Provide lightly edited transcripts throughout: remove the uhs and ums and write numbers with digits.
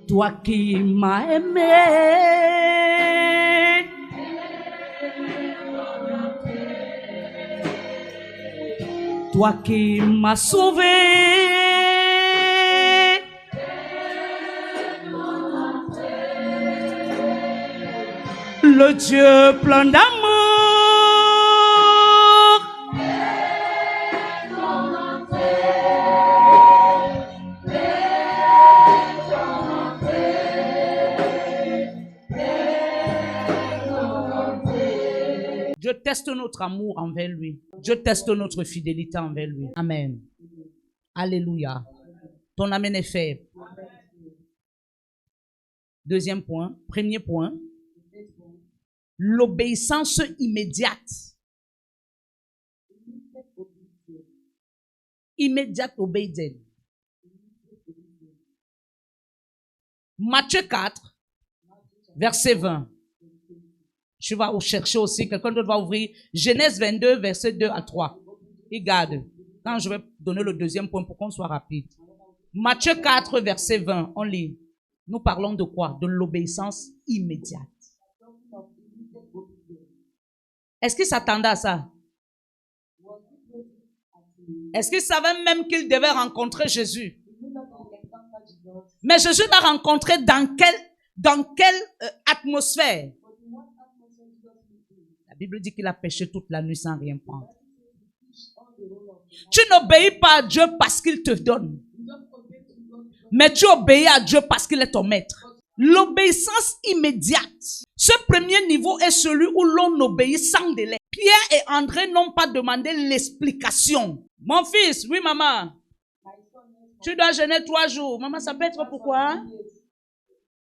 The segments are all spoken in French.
Toi qui m'as aimé, toi qui m'as sauvé, le Dieu plein d'amour, Dieu teste notre amour envers lui. Dieu teste notre fidélité envers lui. Amen. Alléluia. Ton amen est faible. Deuxième point. Premier point. L'obéissance immédiate. Immediate obedience. Matthieu 4, verset 20. Je vais vous chercher aussi. Quelqu'un d'autre va ouvrir Genèse 22, verset 2 à 3. Et garde. Quand je vais donner le deuxième point pour qu'on soit rapide. Matthieu 4, verset 20. On lit. Nous parlons de quoi? De l'obéissance immédiate. Est-ce qu'il s'attendait à ça? Est-ce qu'il savait même qu'il devait rencontrer Jésus? Mais Jésus l'a rencontré dans quelle atmosphère? La Bible dit qu'il a péché toute la nuit sans rien prendre. Tu n'obéis pas à Dieu parce qu'il te donne. Mais tu obéis à Dieu parce qu'il est ton maître. L'obéissance immédiate. Ce premier niveau est celui où l'on obéit sans délai. Pierre et André n'ont pas demandé l'explication. Mon fils, oui maman. Tu dois jeûner 3 jours. Maman, ça peut être pourquoi?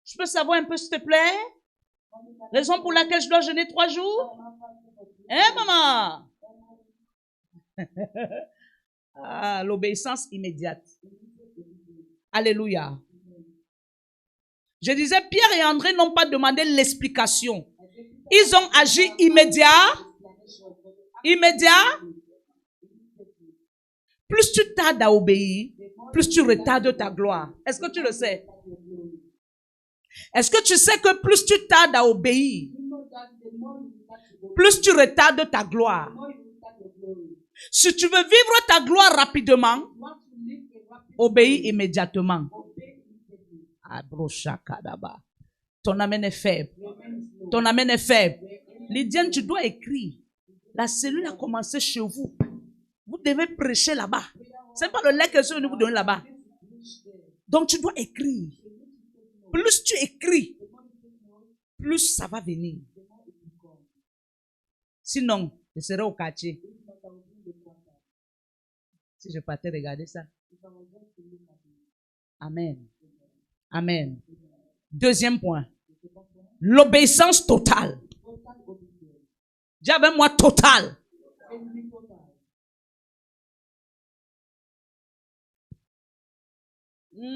Je peux savoir un peu s'il te plaît? Raison pour laquelle je dois jeûner 3 jours? Hein maman? Ah, l'obéissance immédiate. Alléluia. Je disais, Pierre et André n'ont pas demandé l'explication. Ils ont agi immédiat. Immédiat. Plus tu tardes à obéir, plus tu retardes ta gloire. Est-ce que tu le sais? Est-ce que tu sais que plus tu tardes à obéir, plus tu retardes ta gloire? Si tu veux vivre ta gloire rapidement, obéis immédiatement. Ton amen est faible. Ton amen est faible. Lydiane, tu dois écrire. La cellule a commencé chez vous. Vous devez prêcher là-bas. Ce n'est pas le lait que je vais vous donner là-bas. Donc tu dois écrire. Plus tu écris, plus ça va venir. Sinon, je serai au quartier. Si je partais regarder ça. Amen. Amen. Deuxième point. L'obéissance totale. Dis avec moi totale.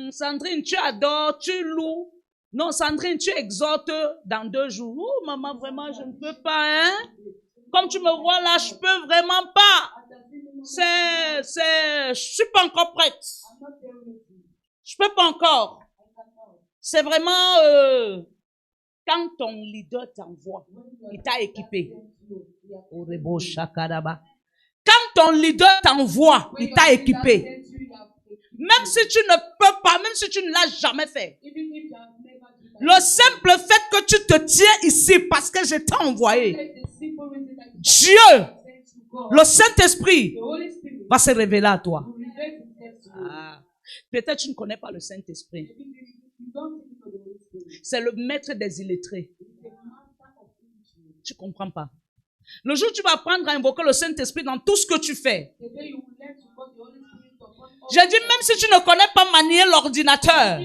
Sandrine, tu adores, tu loues. Non, Sandrine, tu exhortes dans 2 jours. Oh, maman, vraiment, je ne peux pas, hein. Comme tu me vois là, je peux vraiment pas. Je suis pas encore prête. Je peux pas encore. C'est vraiment, quand ton leader t'envoie, il t'a équipé. Quand ton leader t'envoie, il t'a équipé. Même si tu ne peux pas, même si tu ne l'as jamais fait. Le simple fait que tu te tiens ici parce que je t'ai envoyé. Dieu, le Saint-Esprit, va se révéler à toi. Ah. Peut-être tu ne connais pas le Saint-Esprit. C'est le maître des illettrés. Tu ne comprends pas. Le jour où tu vas apprendre à invoquer le Saint-Esprit dans tout ce que tu fais. Je dis, même si tu ne connais pas manier l'ordinateur,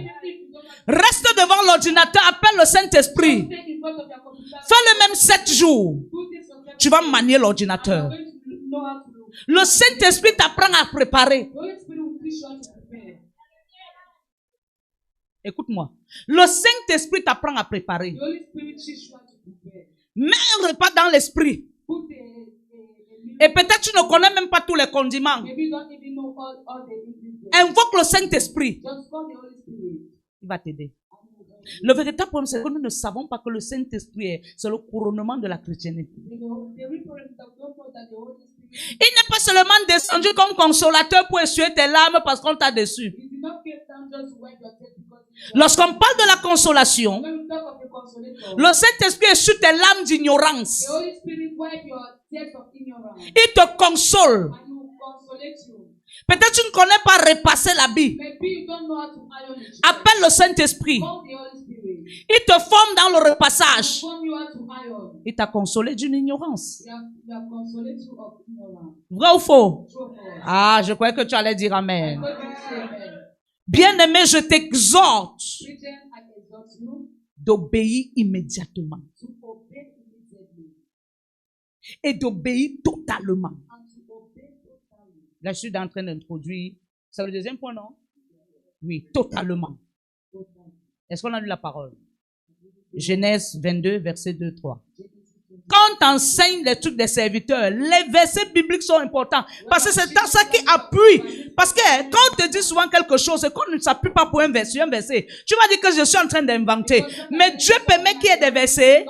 reste devant l'ordinateur, appelle le Saint-Esprit. Fais-le même 7 jours. Tu vas manier l'ordinateur. Le Saint-Esprit t'apprend à préparer. Écoute-moi. Le Saint-Esprit t'apprend à préparer. Mets un repas dans l'esprit. Et peut-être tu ne connais même pas tous les condiments. Invoque le Saint-Esprit. Il va t'aider. Le véritable problème, c'est que nous ne savons pas que le Saint-Esprit, c'est le couronnement de la chrétienté. Il n'est pas seulement descendu comme consolateur pour essuyer tes larmes parce qu'on t'a déçu. Lorsqu'on parle de la consolation, le Saint-Esprit essuie tes larmes d'ignorance. Il te console. Peut-être tu ne connais pas repasser l'habit. Appelle le Saint-Esprit. Il te forme dans le repassage. Il t'a consolé d'une ignorance. Vrai ou faux? Ah, je croyais que tu allais dire amen. Bien-aimé, je t'exhorte d'obéir immédiatement et d'obéir totalement. Là, je suis en train d'introduire. C'est le deuxième point, non? Oui, totalement. Est-ce qu'on a lu la parole? Genèse 22, verset 2, 3. Quand tu enseignes les trucs des serviteurs, les versets bibliques sont importants. Parce que c'est dans ça qui appuie. Parce que quand on te dit souvent quelque chose, c'est qu'on ne s'appuie pas pour un verset. Tu vas dire que je suis en train d'inventer. Mais Dieu permet qu'il y ait des versets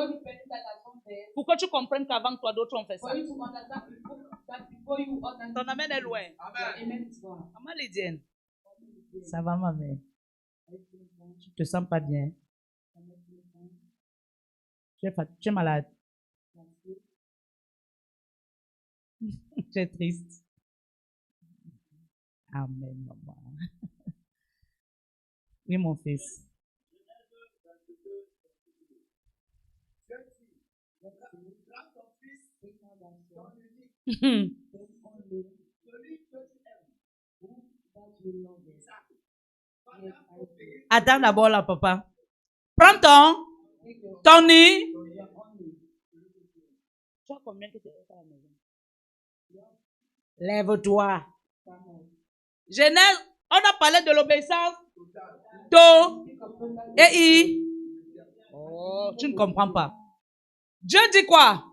pour que tu comprennes qu'avant toi, d'autres ont fait ça. Ton amen est loin. Maman Lydienne. Ça va, ma mère? Tu te sens pas bien? Tu es malade? Tu es triste? Amen, maman. Oui, mon fils. Attends d'abord là, papa. Prends ton nid. Tu as combien que tu es à la maison? Lève-toi. Genèse, on a parlé de l'obéissance. Do et I. Oh, tu ne comprends pas. Dieu dit quoi?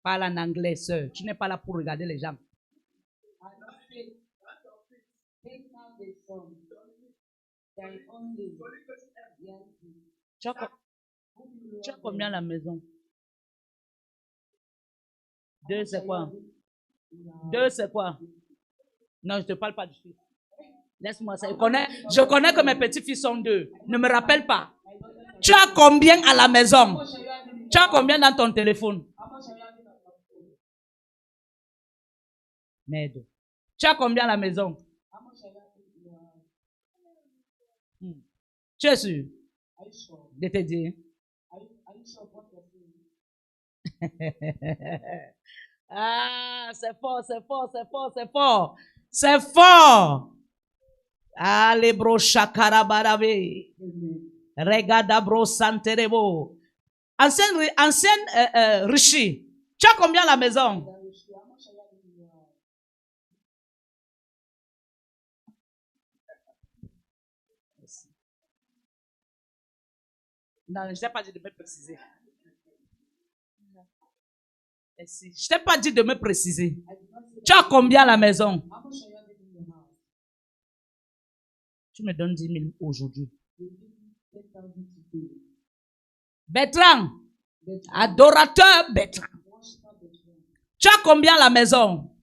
Parle en anglais, sœur. Tu n'es pas là pour regarder les gens. Tu as combien à la maison? 2, c'est quoi? 2, c'est quoi? Non, je ne te parle pas du fils. Laisse-moi ça. Je connais que mes petits-fils sont 2. Ne me rappelle pas. Tu as combien à la maison? Tu as combien dans ton téléphone? Merde. Tu as combien à la maison? Tu es sûr de te dire? Ah, c'est fort, c'est fort, c'est fort, c'est fort. C'est fort. Allez, bro, chakarabarabe. Regada, bro, santerebo. Ancienne Rishi. Tu as combien à la maison? Non, je t'ai pas dit de me préciser. Je t'ai pas dit de me préciser. Tu as combien à la maison? Tu me donnes 10 000 aujourd'hui. Bertrand. Adorateur Bertrand. Tu as combien à la maison?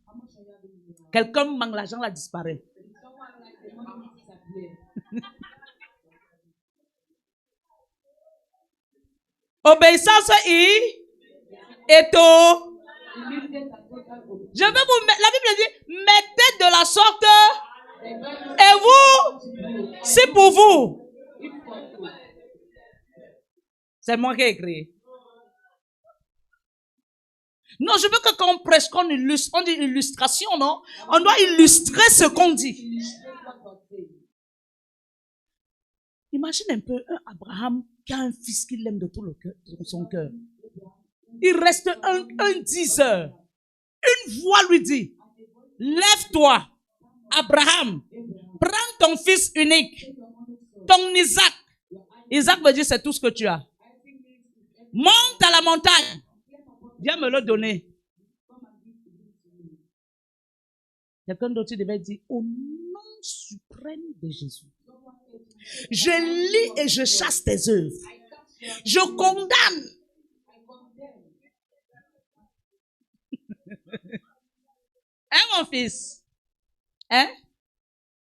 Quelqu'un manque l'argent, là disparaît. Obéissance et tout. Je vais vous mettre, la Bible dit, mettez de la sorte et vous, c'est pour vous. C'est moi qui ai écrit. Non, je veux que quand on prêche, qu'on illustre, on dit illustration, non? On doit illustrer ce qu'on dit. Imagine un peu un Abraham qui a un fils qu'il aime de tout le cœur, de son cœur. Il reste un 10 heures. Une voix lui dit, lève-toi, Abraham, prends ton fils unique, ton Isaac. Isaac veut dire c'est tout ce que tu as. Monte à la montagne. Viens me le donner. Quelqu'un d'autre devait dire, au nom suprême de Jésus. Je lis et je chasse tes œuvres. Je condamne. Hein, mon fils? Hein?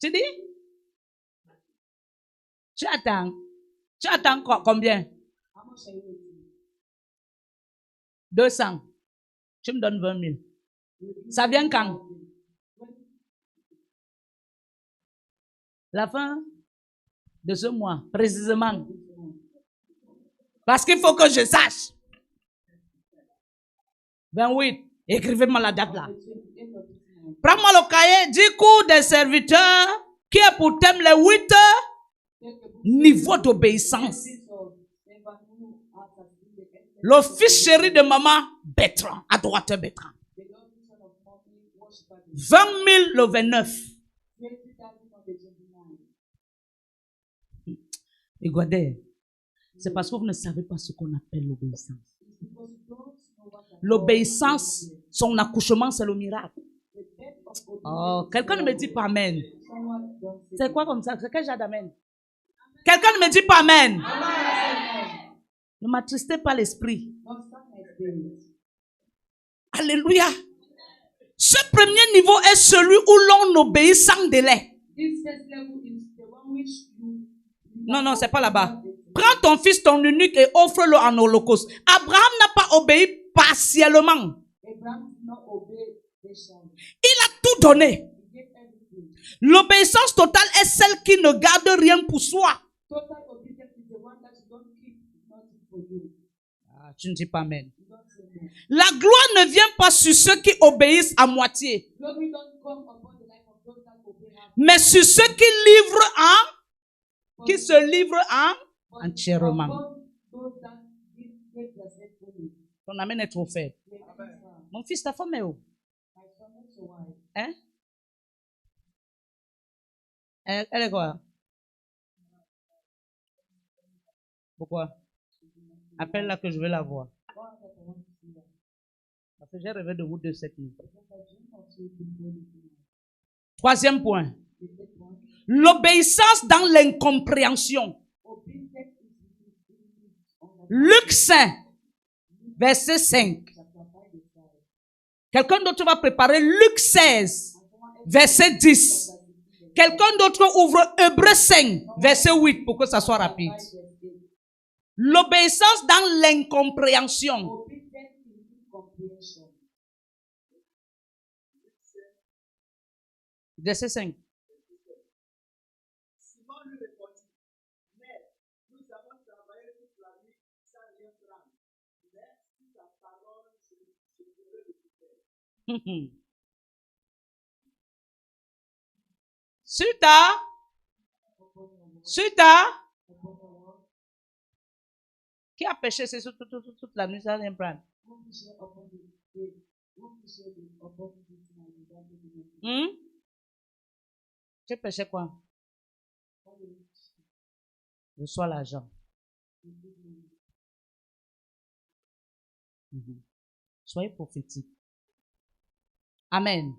Tu dis? Tu attends. Tu attends combien? 200. Tu me donnes 20 000. Ça vient quand? La fin de ce mois, précisément. Parce qu'il faut que je sache. 28. Écrivez-moi la date là. Prends-moi le cahier. 10 cours des serviteurs qui est pour thème les 8 niveaux d'obéissance. Le fils chéri de maman, Bertrand, adorateur Bertrand. 20 000 le 29. Regardez, c'est parce que vous ne savez pas ce qu'on appelle l'obéissance. L'obéissance, son accouchement, c'est le miracle. Oh, quelqu'un ne me dit pas amen. C'est quoi comme ça? C'est quel genre d'amen? Quelqu'un ne me dit pas amen. Ne m'attristez pas l'esprit. Alléluia. Ce premier niveau est celui où l'on obéit sans délai. Non, c'est pas là-bas. Prends ton fils, ton unique, et offre-le en holocauste. Abraham n'a pas obéi partiellement. Il a tout donné. L'obéissance totale est celle qui ne garde rien pour soi. Ah, tu ne dis pas amen. La gloire ne vient pas sur ceux qui obéissent à moitié, mais sur ceux qui se livrent entièrement. Ton amen est trop faible. Mon fils, ta femme est où? Hein? Elle est quoi? Pourquoi? Appelle-la que je vais la voir. Parce que j'ai rêvé de vous deux cette nuit. Troisième point. L'obéissance dans l'incompréhension. Luc 5, verset 5. Quelqu'un d'autre va préparer Luc 16, verset 10. Quelqu'un d'autre ouvre Hébreux 5, verset 8 pour que ça soit rapide. L'obéissance dans l'incompréhension. Verset 5. Suta. Qui a péché c'est toute la nuit, ça vient prendre. Tu péché quoi? Reçois l'argent. Soyez prophétique. Amen.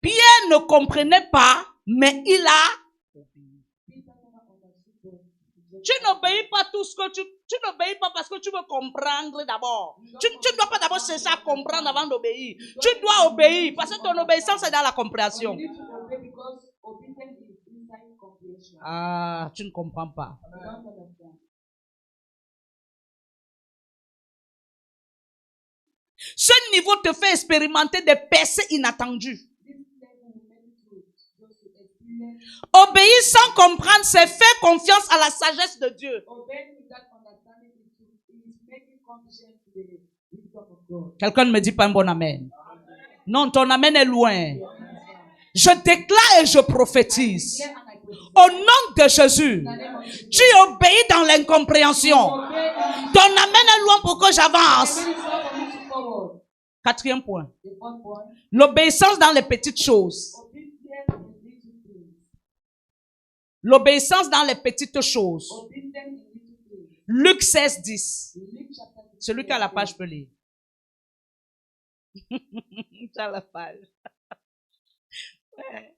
Pierre ne comprenait pas, mais il a obéi. Tu n'obéis pas tout ce que tu n'obéis pas parce que tu veux comprendre d'abord. Tu ne dois pas d'abord chercher à comprendre avant d'obéir. Tu dois obéir parce que ton obéissance est dans la compréhension. Ah, tu ne comprends pas. Ce niveau te fait expérimenter des percées inattendues. Obéir sans comprendre, c'est faire confiance à la sagesse de Dieu. Quelqu'un ne me dit pas un bon amen. Non, ton amen est loin. Je déclare et je prophétise. Au nom de Jésus, tu obéis dans l'incompréhension. Ton amen est loin pour que j'avance. Quatrième point. L'obéissance dans les petites choses. L'obéissance dans les petites choses. Luc 16, 10. Celui qui a la page peut lire. Tu as la page. Ouais.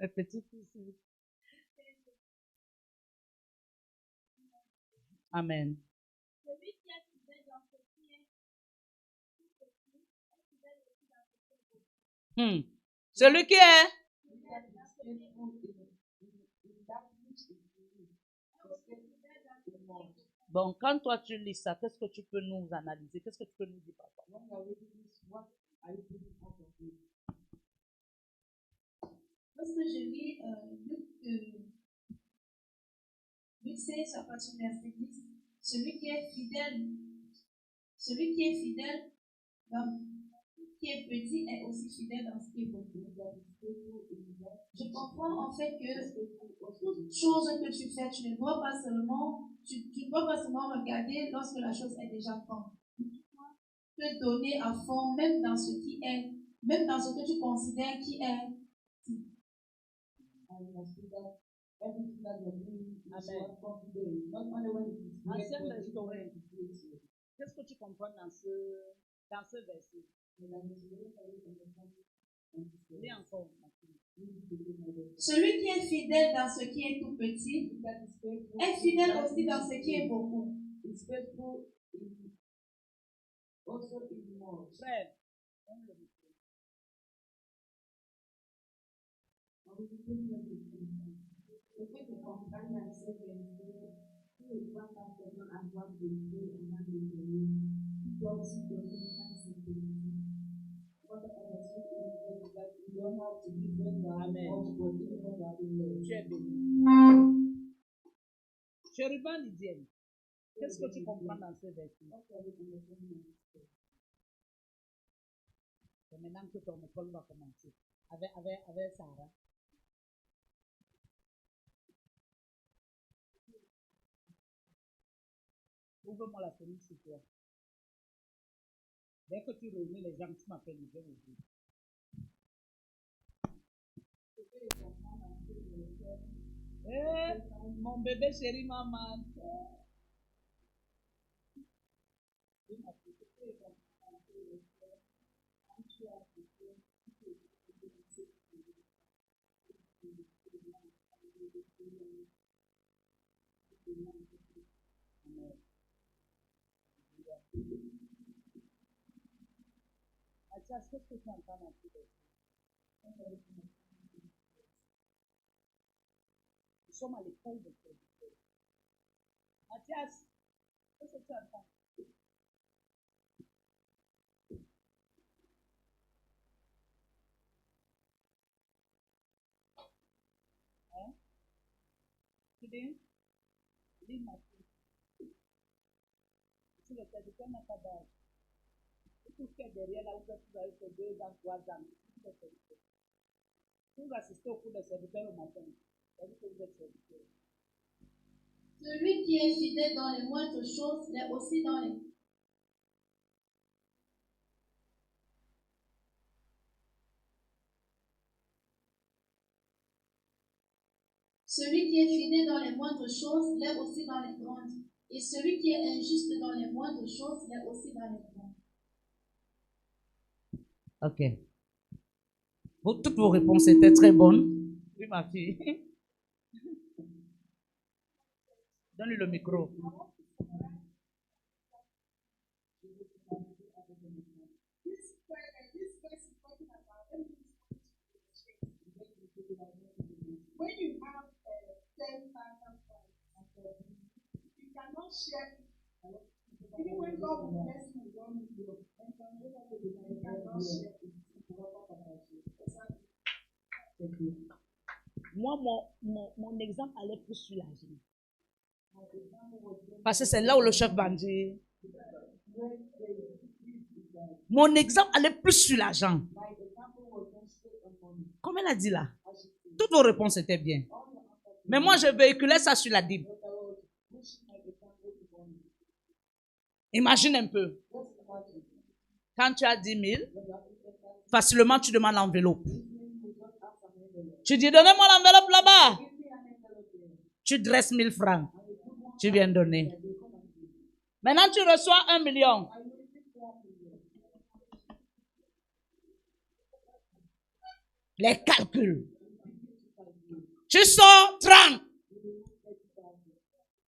Les petits fils. Amen. Celui qui est. Bon, quand toi tu lis ça, qu'est-ce que tu peux nous analyser? Qu'est-ce que tu peux nous dire, papa? Lorsque je lis Luc 16, à partir du verset 10, celui qui est fidèle, dans qui est petit est aussi fidèle dans ce qui est beaucoup. Je comprends en fait que toute chose que tu fais, tu ne dois pas seulement, tu ne dois pas seulement regarder lorsque la chose est déjà faite. Tu dois te donner à fond, même dans ce qui est, même dans ce que tu considères qui est. Ancien restauré. Qu'est-ce que tu comprends dans ce verset? Lis encore. Celui qui est fidèle dans ce qui est tout petit est fidèle aussi dans ce qui est beaucoup. Frère, Le fait de comprendre la seule vérité, tu ne dois pas seulement avoir de Dieu en âme de donner, tu dois aussi donner à cette vérité. Amen. Tu es béni. Chérubin Lydienne, qu'est-ce que tu comprends dans ce verset? C'est maintenant que ton école va commencer. Avec Sarah. Ouvre-moi la fenêtre sur toi. Dès que tu réunis les gens, tu m'appelles, je vais ouvrir. Mon bébé chéri, maman. Mathias, qu'est-ce que tu entends dans ce verset? Nous sommes à l'école de serviteur. Mathias, qu'est-ce que tu entends? Hein? Tu dis? Dis Mathias. Si le serviteur n'a pas d'âge, tout ce qui est derrière là où tu vas être 2 ans, 3 ans, tu es serviteur. Si vous assistez au cours des serviteurs au matin, c'est-à-dire que vous êtes serviteur. Celui qui est fidèle dans les moindres choses l'est aussi dans les. Celui qui est fidèle dans les moindres choses l'est aussi dans les grandes. Et celui qui est injuste dans les moindres choses l'est aussi dans les grandes. Ok. Toutes vos réponses étaient très bonnes. Oui, ma fille. Donne-lui le micro. When you have 10,000 francs, you cannot share it. Even when God will bless you with 1 million, you cannot share it. Moi, mon exemple allait plus sur l'argent. Parce que c'est là où le chef va dire. Mon exemple allait plus sur l'argent. Comme elle a dit là. Toutes vos réponses étaient bien. Mais moi, je véhiculais ça sur la Bible. Imagine un peu. Quand tu as 10 000, facilement tu demandes l'enveloppe. Tu dis, donnez-moi l'enveloppe là-bas. Tu dresses 1000 francs. Tu viens donner. Maintenant, tu reçois 1 million. Les calculs. Tu sors 30.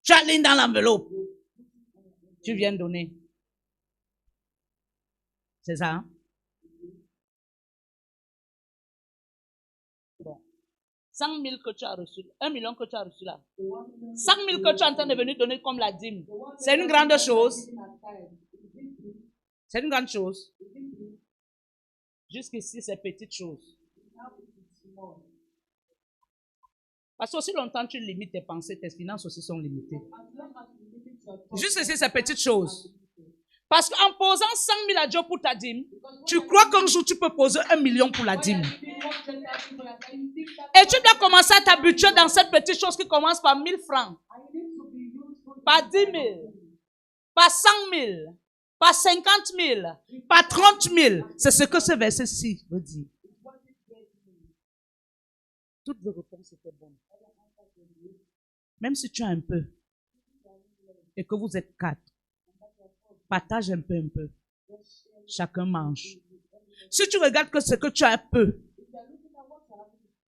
Tu alignes dans l'enveloppe. Tu viens donner. C'est ça, hein? Bon. 100 000 que tu as reçu, 1 million que tu as reçu là. 100 000 que tu es en train de venir donner comme la dîme. C'est une grande chose. C'est une grande chose. Jusqu'ici, c'est petite chose. Parce que aussi longtemps tu limites tes pensées, tes finances aussi sont limitées. Jusqu'ici, c'est petite chose. Parce qu'en posant 100 000 à Dieu pour ta dîme, tu crois qu'un jour tu peux poser 1 million pour la dîme. Et tu dois commencer à t'habituer dans cette petite chose qui commence par 1000 francs, par 10 000, par 100 000, par 50 000, par 30 000. C'est ce que ce verset-ci veut dire. Toutes vos réponses étaient bonnes. Même si tu as un peu et que vous êtes 4, partage un peu. Chacun mange. Si tu regardes que ce que tu as un peu,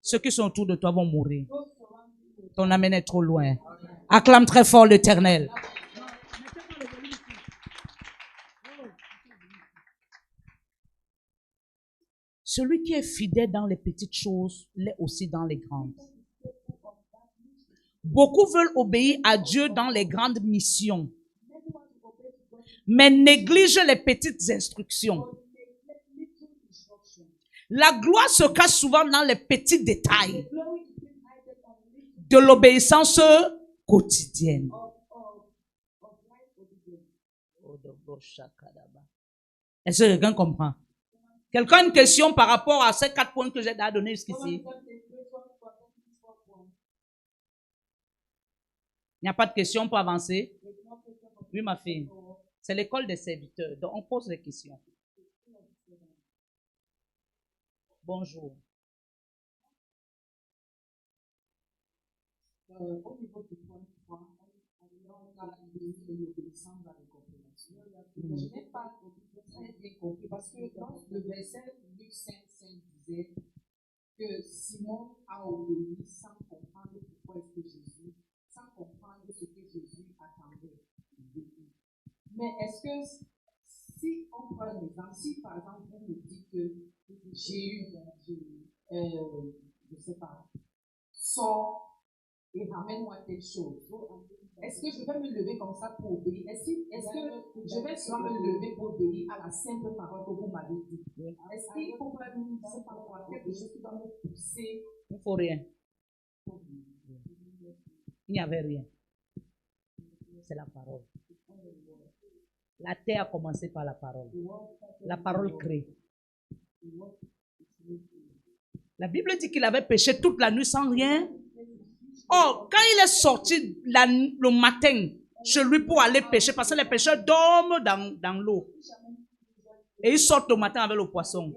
ceux qui sont autour de toi vont mourir. Ton âme est trop loin. Acclame très fort l'Éternel. Celui qui est fidèle dans les petites choses l'est aussi dans les grandes. Beaucoup veulent obéir à Dieu dans les grandes missions, mais négligent les petites instructions. La gloire se cache souvent dans les petits détails de l'obéissance quotidienne. Est-ce que quelqu'un comprend? Quelqu'un a une question par rapport à ces 4 points que j'ai donnés jusqu'ici? Il n'y a pas de question pour avancer? Oui, ma fille. C'est l'école des serviteurs. Donc, on pose des questions. Bonjour. Au niveau du point 3, on a l'obéissance dans les compréhensions. Je n'ai pas très bien compris parce que dans le verset Luc 5 disait que Simon a obéi sans comprendre pourquoi est-ce que Jésus, sans comprendre ce que Jésus attendait. Mais est-ce que si on prend un exemple, si par exemple on me dit que j'ai eu, je ne sais pas, sors et ramène-moi telle chose, est-ce que je vais me lever comme ça pour obéir? Est-ce que je vais souvent me lever pour obéir à la simple parole que vous m'avez dit? Est-ce qu'il faut pas nous dire quelque chose qui va me pousser? Il ne faut rien. Il n'y avait rien. C'est la parole. La terre a commencé par la parole. La parole crée. La Bible dit qu'il avait péché toute la nuit sans rien. Or, quand il est sorti le matin chez lui pour aller pêcher, parce que les pêcheurs dorment dans l'eau. Et ils sortent au matin avec le poisson.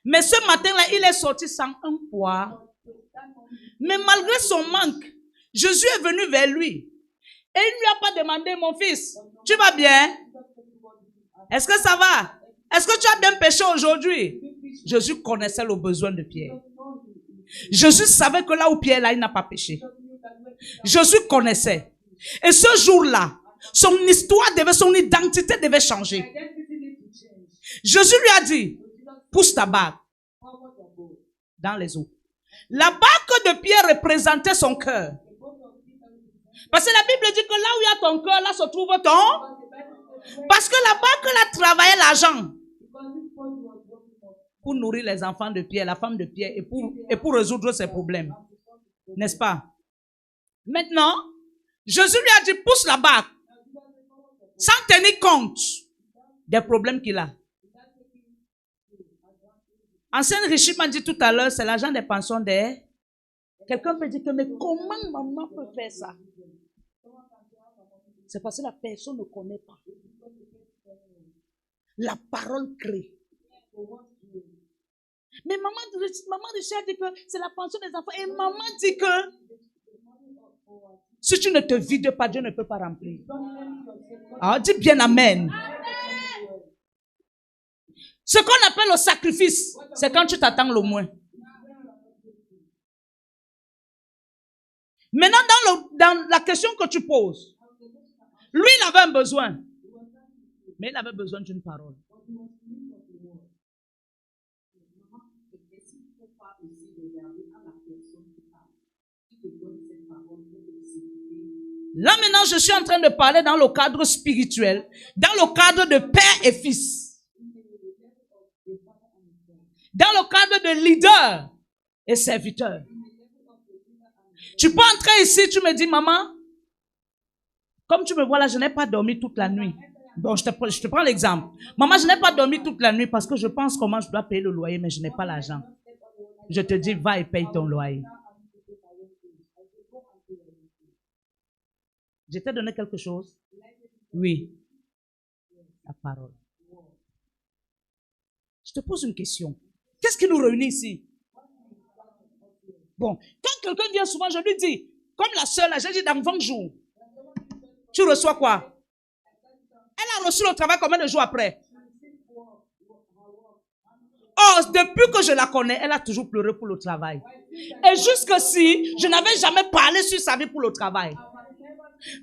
Mais ce matin-là, il est sorti sans un poids. Mais malgré son manque, Jésus est venu vers lui. Et il ne lui a pas demandé, mon fils, tu vas bien? Est-ce que ça va? Est-ce que tu as bien pêché aujourd'hui? Jésus connaissait le besoin de Pierre. Jésus savait que là où Pierre est là, il n'a pas péché. Jésus connaissait. Et ce jour-là, son histoire son identité devait changer. Jésus lui a dit, pousse ta barque dans les eaux. La barque de Pierre représentait son cœur. Parce que la Bible dit que là où il y a ton cœur, là se trouve ton... Parce que la barque là travaillait l'argent pour nourrir les enfants de Pierre, la femme de Pierre, et pour résoudre ses problèmes. N'est-ce pas? Maintenant, Jésus lui a dit, pousse la barque, sans tenir compte des problèmes qu'il a. Ancien Richard m'a dit tout à l'heure, c'est l'argent des pensions des... Quelqu'un peut dire que, mais comment maman peut faire ça? C'est parce que la personne ne connaît pas. La parole crée. Mais maman Richard dit que c'est la pension des enfants. Et maman dit que si tu ne te vides pas, Dieu ne peut pas remplir. Alors dis bien amen. Ce qu'on appelle le sacrifice, c'est quand tu t'attends le moins. Maintenant, dans la question que tu poses, lui, il avait un besoin. Mais il avait besoin d'une parole. Là, maintenant, je suis en train de parler dans le cadre spirituel, dans le cadre de père et fils, dans le cadre de leader et serviteur. Tu peux entrer ici, tu me dis, maman, comme tu me vois là, je n'ai pas dormi toute la nuit. Bon, je te prends l'exemple. Maman, je n'ai pas dormi toute la nuit parce que je pense comment je dois payer le loyer, mais je n'ai pas l'argent. Je te dis, va et paye ton loyer. Je t'ai donné quelque chose? Oui. La parole. Je te pose une question. Qu'est-ce qui nous réunit ici? Bon, quand quelqu'un vient souvent, je lui dis, comme la sœur là, j'ai dit dans 20 jours, tu reçois quoi? Elle a reçu le travail combien de jours après? Oh, depuis que je la connais, elle a toujours pleuré pour le travail. Et jusqu'ici, je n'avais jamais parlé sur sa vie pour le travail.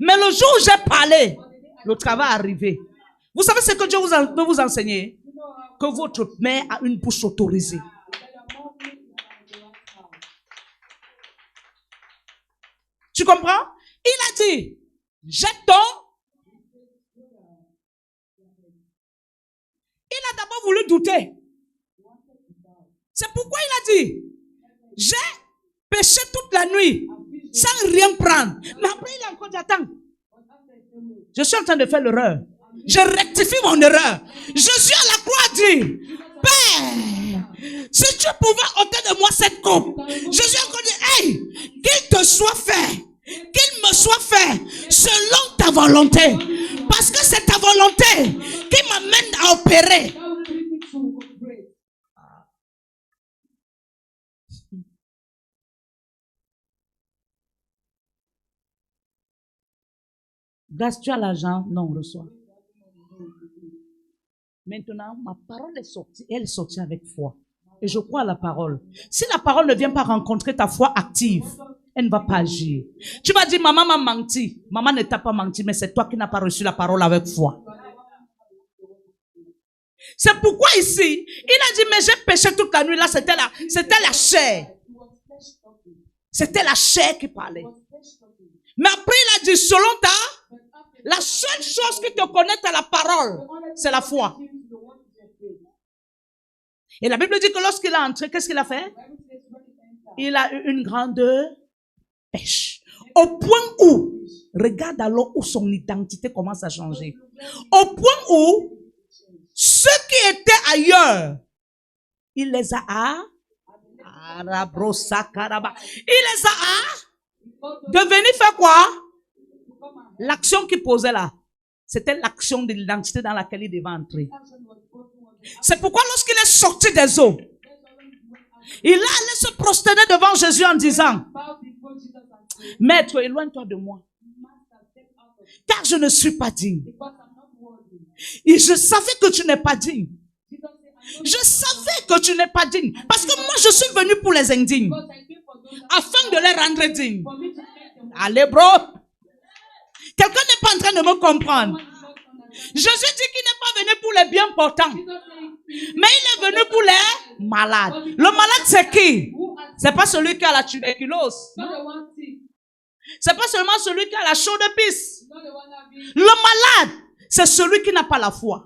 Mais le jour où j'ai parlé, le travail est arrivé. Vous savez ce que Dieu veut vous enseigner? Que votre mère a une bouche autorisée. Tu comprends? Il a dit, jette ton. Il a d'abord voulu douter. C'est pourquoi il a dit, j'ai péché toute la nuit sans rien prendre. Mais après, il a encore dit, attends, je suis en train de faire l'erreur. Je rectifie mon erreur. Jésus à la croix dit, Père, si tu pouvais ôter de moi cette coupe. Jésus a encore dit, hey, qu'il te soit fait, qu'il me soit fait selon ta volonté. Parce que c'est ta volonté qui m'amène à opérer. Grâce, tu as l'argent? Non, on reçoit. Maintenant, ma parole est sortie. Elle est sortie avec foi. Et je crois à la parole. Si la parole ne vient pas rencontrer ta foi active, elle ne va pas agir. Tu vas dire, maman m'a menti. Maman ne t'a pas menti, mais c'est toi qui n'as pas reçu la parole avec foi. C'est pourquoi ici, il a dit, mais j'ai péché toute la nuit. Là, c'était la chair. C'était la chair qui parlait. Mais après, il a dit, selon la seule chose qui te connecte à la parole, c'est la foi. Et la Bible dit que lorsqu'il est entré, qu'est-ce qu'il a fait? Il a eu une grande pêche. Au point où, regarde alors où son identité commence à changer. Au point où, ceux qui étaient ailleurs, il les a devenus faire quoi? L'action qu'il posait là, c'était l'action de l'identité dans laquelle il devait entrer. C'est pourquoi lorsqu'il est sorti des eaux, il allait se prosterner devant Jésus en disant, Maître, éloigne-toi de moi, car je ne suis pas digne. Et je savais que tu n'es pas digne. Je savais que tu n'es pas digne. Parce que moi, je suis venu pour les indignes, afin de les rendre dignes. Allez, bro. Quelqu'un n'est pas en train de me comprendre. Jésus dit qu'il n'est pas venu pour les bien portants, mais il est venu pour les malades. Le malade, c'est qui? C'est pas celui qui a la tuberculose. C'est pas seulement celui qui a la chaude pisse. Le malade, c'est celui qui n'a pas la foi.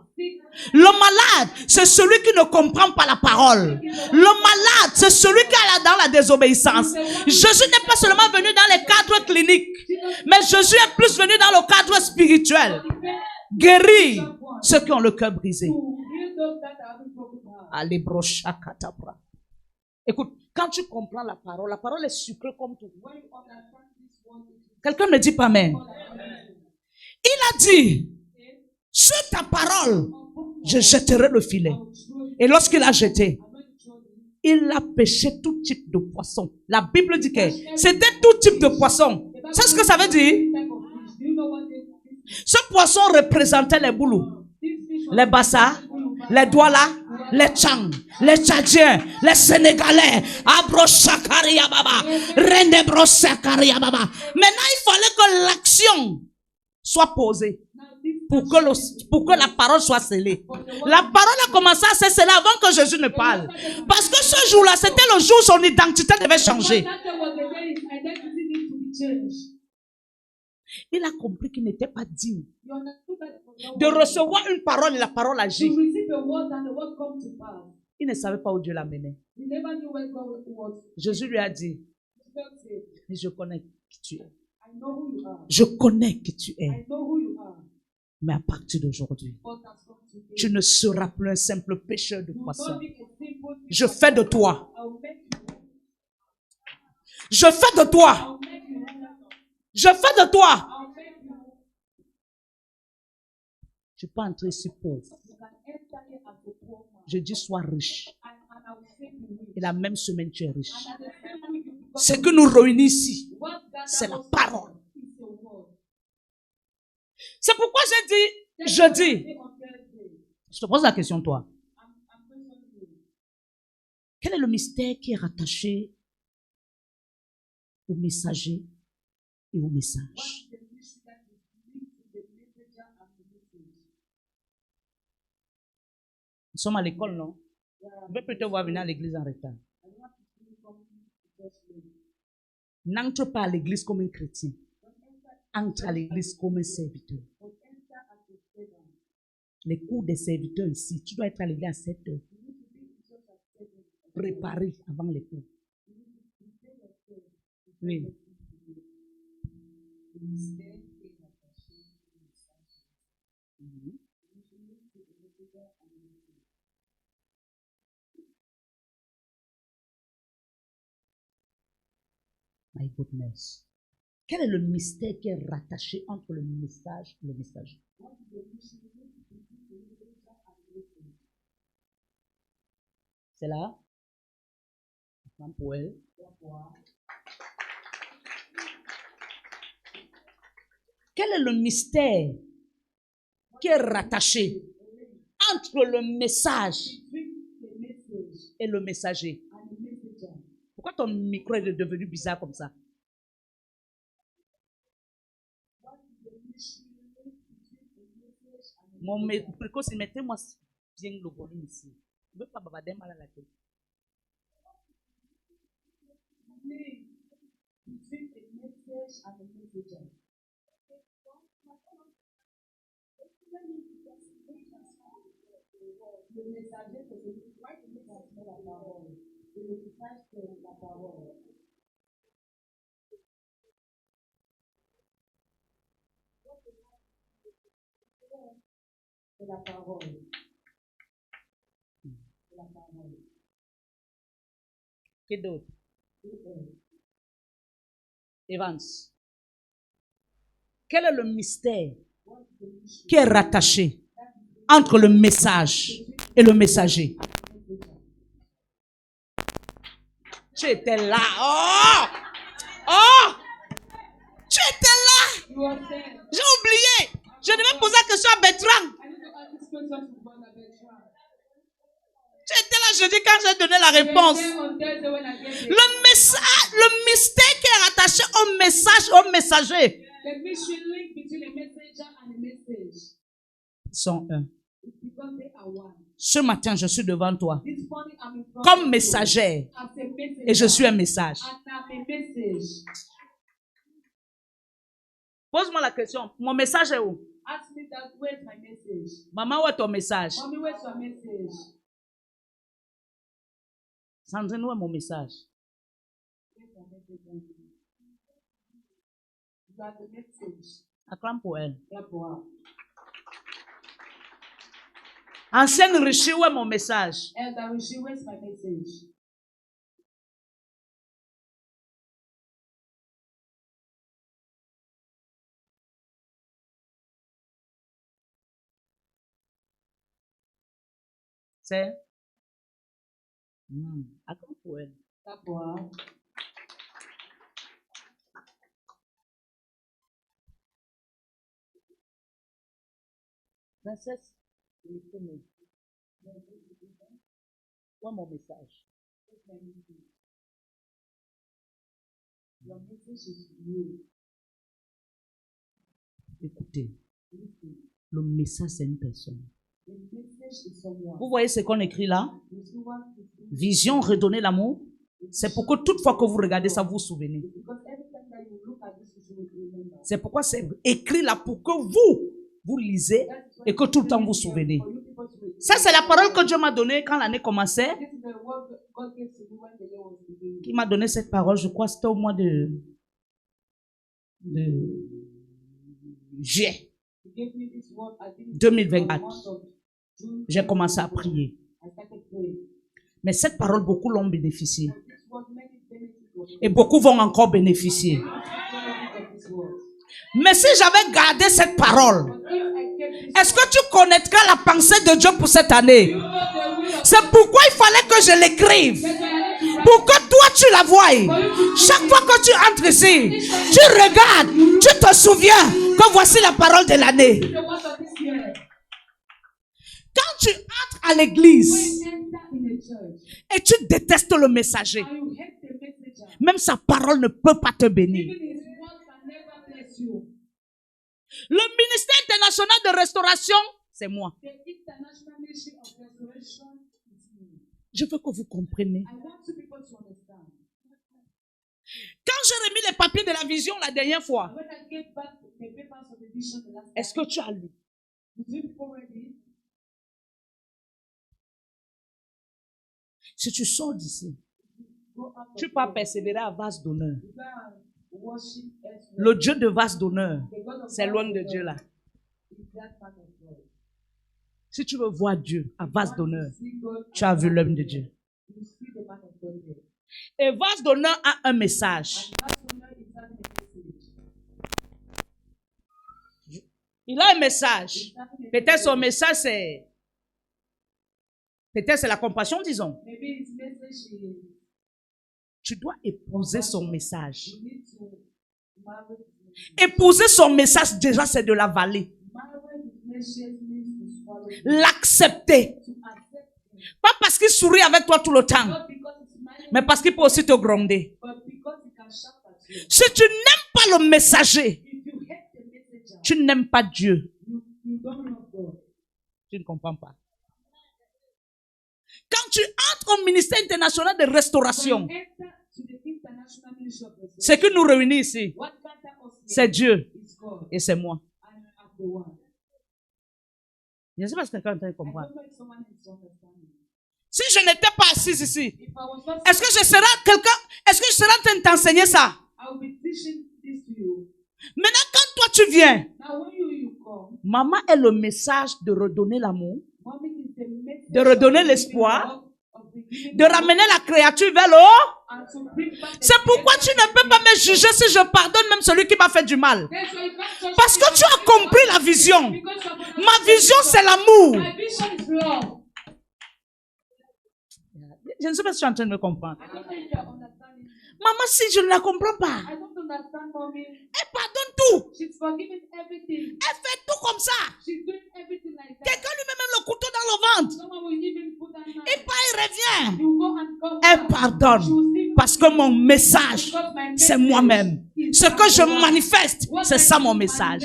Le malade, c'est celui qui ne comprend pas la parole. Le malade, c'est celui qui est dans la désobéissance. Jésus n'est pas seulement venu dans les cadres cliniques, mais Jésus est plus venu dans le cadre spirituel. Guérir ceux qui ont le cœur brisé. Écoute, quand tu comprends la parole est sucrée comme tout. Quelqu'un ne dit pas amen. Il a dit, sur ta parole, je jetterai le filet. Et lorsqu'il a jeté, il a pêché tout type de poisson. La Bible dit que c'était tout type de poisson. C'est ce que ça veut dire? Ce poisson représentait les boulous, les bassas, les douala, les Tchang, les Tchadiens, les Sénégalais. Abrochakaria Baba. Rende Brochakaria Baba. Maintenant, il fallait que l'action soit posée pour que la parole soit scellée. La parole a commencé à se sceller avant que Jésus ne parle. Parce que ce jour-là, c'était le jour où son identité devait changer. Il a compris qu'il n'était pas digne de recevoir une parole et la parole agit. Il ne savait pas où Dieu l'a mené. Jésus lui a dit, je connais qui tu es. Je connais qui tu es. Mais à partir d'aujourd'hui, tu ne seras plus un simple pêcheur de poissons. Je fais de toi. Je fais de toi. Je fais de toi. Tu peux entrer ici pauvre. Je dis sois riche. Et la même semaine tu es riche. Ce que nous réunit ici, c'est la parole. C'est pourquoi je dis, je te pose la question toi. Quel est le mystère qui est rattaché au messager et au message? Nous sommes à l'école, non? Je vais peut-être voir venir à l'église en retard. N'entre pas à l'église comme un chrétien. Entre à l'église comme un serviteur. Les cours des serviteurs ici, tu dois être à l'église à 7 heures. Préparé avant les cours. Oui. My goodness. Quel est le mystère qui est rattaché entre le message et le messager? C'est là. Pour elle. Quel est le mystère qui est rattaché entre le message et le messager? Pourquoi ton micro est devenu bizarre comme ça? Mon micro, c'est mettez-moi bien le volume ici. Je ne veux pas babader mal à la tête. Le messager, c'est celui qui transmet la parole. Et le message, c'est la parole. C'est la parole. C'est la parole. Qui d'autre? Evans. Quel est le mystère qui est rattaché entre le message et le messager? Tu étais là. Oh! Oh! Tu étais là. J'ai oublié. Je devais poser la question à Bertrand. Tu étais là jeudi quand j'ai donné la réponse. Le mystère qui est rattaché au message, au messager. Ils sont un. Ce matin, je suis devant toi comme messager et je suis un message. Pose-moi la question. Mon message est où? Maman, où est ton message? Sandrine, où est mon message? Acclame pour elle. Ancienne Rishi, où est mon message? C'est? Acclame pour elle. Princesse. Où est mon message? Écoutez, le message, c'est une personne. Vous voyez ce qu'on écrit là? Vision, redonner l'amour. C'est pour que toutefois que vous regardez ça, vous vous souvenez. C'est pourquoi c'est écrit là pour que vous lisez et que tout le temps vous vous souvenez. Ça, c'est la parole que Dieu m'a donnée quand l'année commençait. Qui m'a donné cette parole, je crois que c'était au mois de juillet 2024. J'ai commencé à prier. Mais cette parole, beaucoup l'ont bénéficié. Et beaucoup vont encore bénéficier. Mais si j'avais gardé cette parole, est-ce que tu connaîtrais la pensée de Dieu pour cette année? C'est pourquoi il fallait que je l'écrive. Pour que toi tu la voies. Chaque fois que tu entres ici, tu regardes, tu te souviens que voici la parole de l'année. Quand tu entres à l'église et tu détestes le messager, même sa parole ne peut pas te bénir. Le ministère international de restauration, c'est moi. Je veux que vous compreniez. Quand j'ai remis les papiers de la vision la dernière fois, est-ce que tu as lu? Si tu sors d'ici, tu peux persévérer à vase d'honneur. Le Dieu de vase d'honneur, c'est loin de Dieu là. Si tu veux voir Dieu à vase d'honneur, tu as vu l'homme de Dieu. Et vase d'honneur a un message. Il a un message. Peut-être son message c'est... Peut-être c'est la compassion, disons. Tu dois épouser son message. Épouser son message, déjà, c'est de l'avaler. L'accepter. Pas parce qu'il sourit avec toi tout le temps, mais parce qu'il peut aussi te gronder. Si tu n'aimes pas le messager, tu n'aimes pas Dieu. Tu ne comprends pas. Quand tu entres au ministère international de restauration, ce qui nous réunit ici, c'est Dieu et c'est moi. Je ne sais pas si quelqu'un est en train de comprendre. Si je n'étais pas assise ici, est-ce que je serais en train de t'enseigner ça? Maintenant, quand toi tu viens, maman est le message de redonner l'amour, de redonner l'espoir, de ramener la créature vers le haut. C'est pourquoi tu ne peux pas me juger si je pardonne même celui qui m'a fait du mal. Parce que tu as compris la vision. Ma vision, c'est l'amour. Je ne sais pas si tu es en train de me comprendre. Maman, si je ne la comprends pas, elle pardonne tout. Elle fait tout comme ça. Quelqu'un lui met même le couteau dans le ventre. Et pas, il revient. Elle pardonne. Parce que mon message, c'est moi-même. Ce que je manifeste, c'est ça mon message.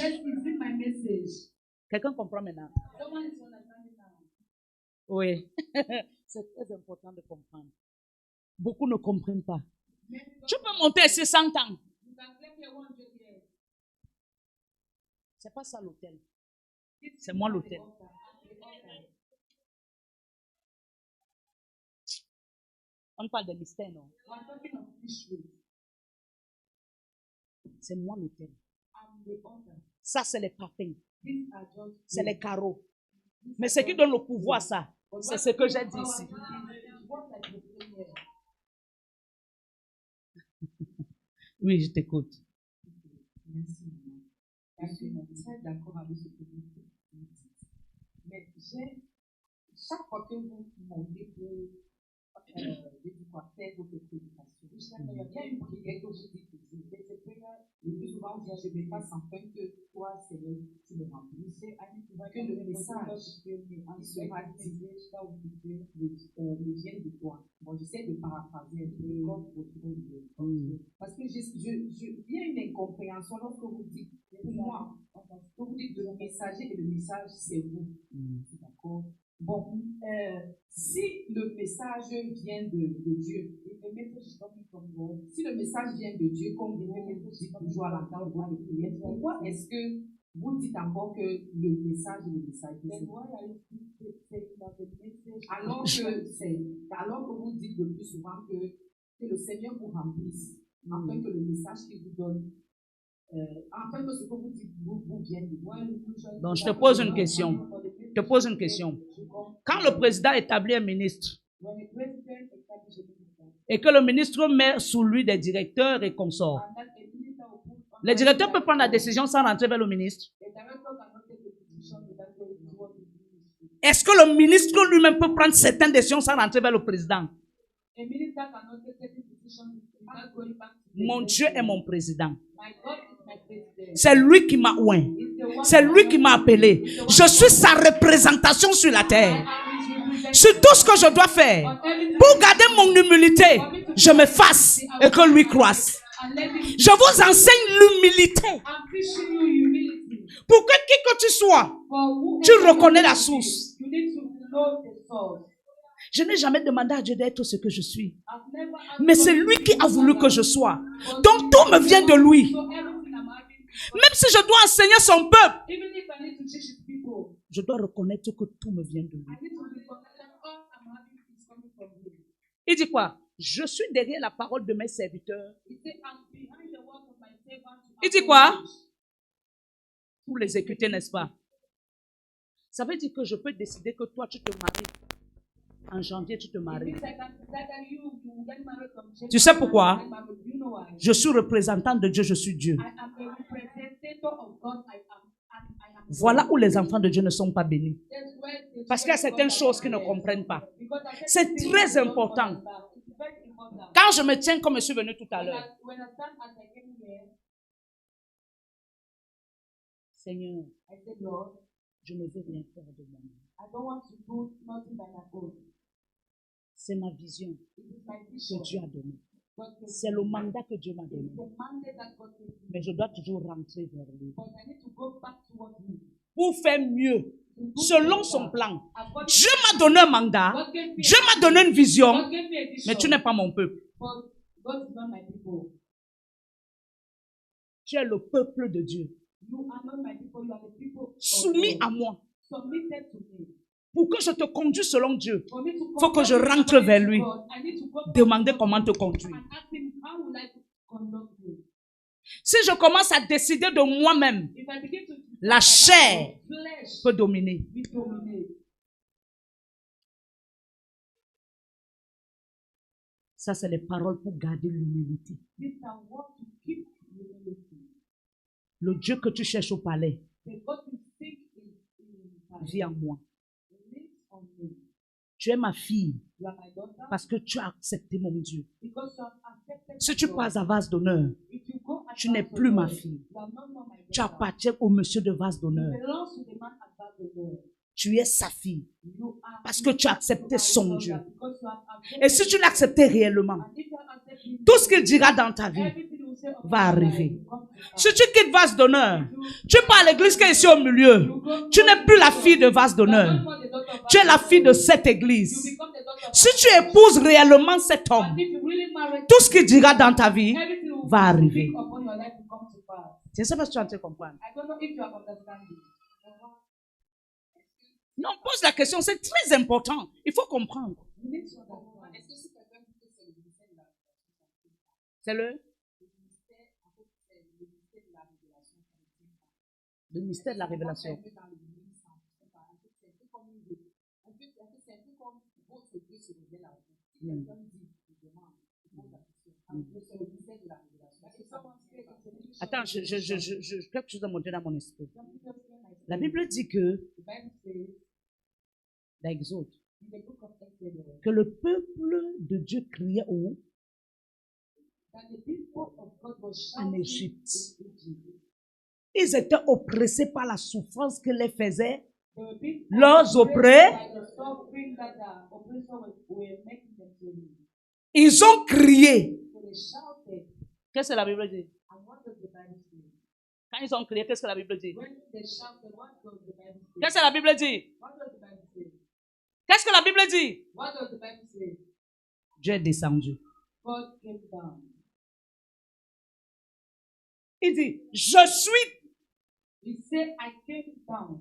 Quelqu'un comprend maintenant? Oui. C'est très important de comprendre. Beaucoup ne comprennent pas. Tu peux monter ici 100 ans. C'est pas ça l'hôtel. C'est moi l'hôtel. On parle de mystère, non? C'est moi l'hôtel. Ça, c'est les parpaings. C'est les carreaux. Mais ce qui donne le pouvoir, ça, c'est ce que j'ai dit ici. Oui, je t'écoute. Merci, maman. Je suis très d'accord avec ce que vous dites. Mais chaque fois que vous montez pour faire votre prédication, il y a une prière que je dis toujours. Cette prière, le plus souvent, je me passe en fin que toi, Seigneur, tu me remplisses, que le message qui sera dit me vienne de toi. Bon, j'essaie de paraphraser un peu comme votre parce que il y a une incompréhension lorsque vous dites, pour moi, quand vous dites le messager et le message, c'est vous. D'accord? Bon, si le message vient de Dieu, si le message vient de Dieu, comme vous dites toujours à l'entendre de vos prières, pourquoi est-ce que vous dites encore que le message est le message de Dieu? Alors que vous dites le plus souvent que le Seigneur vous remplisse, afin que le message qu'il vous donne, afin que ce que vous dites vous vienne de vous. Donc, je te pose une question. Je te pose une question. Quand le président établit un ministre et que le ministre met sous lui des directeurs et consorts, le directeur peut prendre la décision sans rentrer vers le ministre. Est-ce que le ministre lui-même peut prendre certaines décisions sans rentrer vers le président? Mon Dieu est mon président. C'est lui qui m'a oint. C'est lui qui m'a appelé. Je suis sa représentation sur la terre. Sur tout ce que je dois faire pour garder mon humilité, je m'efface et que lui croisse. Je vous enseigne l'humilité. Pour que qui que tu sois, tu reconnais la source. Je n'ai jamais demandé à Dieu d'être ce que je suis. Mais c'est lui qui a voulu que je sois. Donc tout me vient de lui. Même si je dois enseigner son peuple, je dois reconnaître que tout me vient de lui. Il dit quoi? Je suis derrière la parole de mes serviteurs. Il dit quoi? Pour l'exécuter, n'est-ce pas? Ça veut dire que je peux décider que toi, tu te maries. En janvier, tu te maries. Tu sais pourquoi? Je suis représentant de Dieu, je suis Dieu. Voilà où les enfants de Dieu ne sont pas bénis. Parce qu'il y a certaines choses qu'ils ne comprennent pas. C'est très important. Quand je me tiens comme je suis venu tout à l'heure. Seigneur, je ne veux rien faire de moi. C'est ma vision que Dieu a donnée. C'est le mandat que Dieu m'a donné. Mais je dois toujours rentrer vers lui. Pour faire mieux, selon son plan. Dieu m'a donné un mandat. Dieu m'a donné une vision. Mais tu n'es pas mon peuple. Tu es le peuple de Dieu. Soumis à moi. Pour que je te conduise selon Dieu, il faut que je rentre vers lui. Demander comment te conduire. Si je commence à décider de moi-même, la chair peut dominer. Ça, c'est les paroles pour garder l'humilité. Le Dieu que tu cherches au palais vit en moi. Tu es ma fille parce que tu as accepté mon Dieu. Si tu passes à vase d'honneur, tu n'es plus ma fille. Tu appartiens au monsieur de vase d'honneur. Tu es sa fille parce que tu as accepté son Dieu. Et si tu l'acceptais réellement, tout ce qu'il dira dans ta vie va arriver. Si tu quittes vase d'honneur, tu pars à l'église qui est ici au milieu, tu n'es plus la fille de vase d'honneur. Tu es la fille de cette église. Si tu épouses réellement cet homme, tout ce qu'il dira dans ta vie va arriver. Je ne sais pas si tu es en train de comprendre. Non, pose la question, c'est très important. Il faut comprendre. C'est le mystère de la révélation. Attends, quelque chose a monté dans mon esprit. La Bible dit que, dans Exode, que le peuple de Dieu criait où? En Égypte. Ils étaient oppressés par la souffrance que les faisait They were being leurs oppressed oppressés. by the suffering that the oppressors were making them to live. Ils ont crié. So they shouted. Qu'est-ce que la Bible dit? And what does the Bible say? Quand ils ont crié, qu'est-ce que la Bible dit? When they shouted, what does the Bible say? Qu'est-ce que la Bible dit? What does the Bible say? Qu'est-ce que la Bible dit? What does the Bible say? Dieu est descendu. God came down. Il dit, je suis. He said, I came down.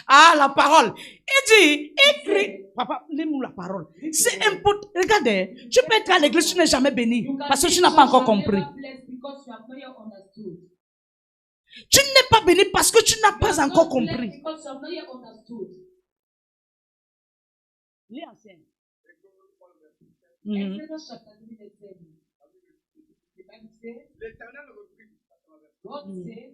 Ah, la parole. Il dit, écrit. Papa, lis-moi la parole. C'est important. Regardez, tu peux être à l'église, tu n'es jamais béni. Parce que tu n'as pas encore compris. Because you have not yet understood. Tu n'es pas béni parce que tu n'as You pas are encore not compris. blessed because you have not yet understood. Lis ancien. Exodus chapter 3 verset 7. The Bible says, L'Éternel reprit à travers. God said,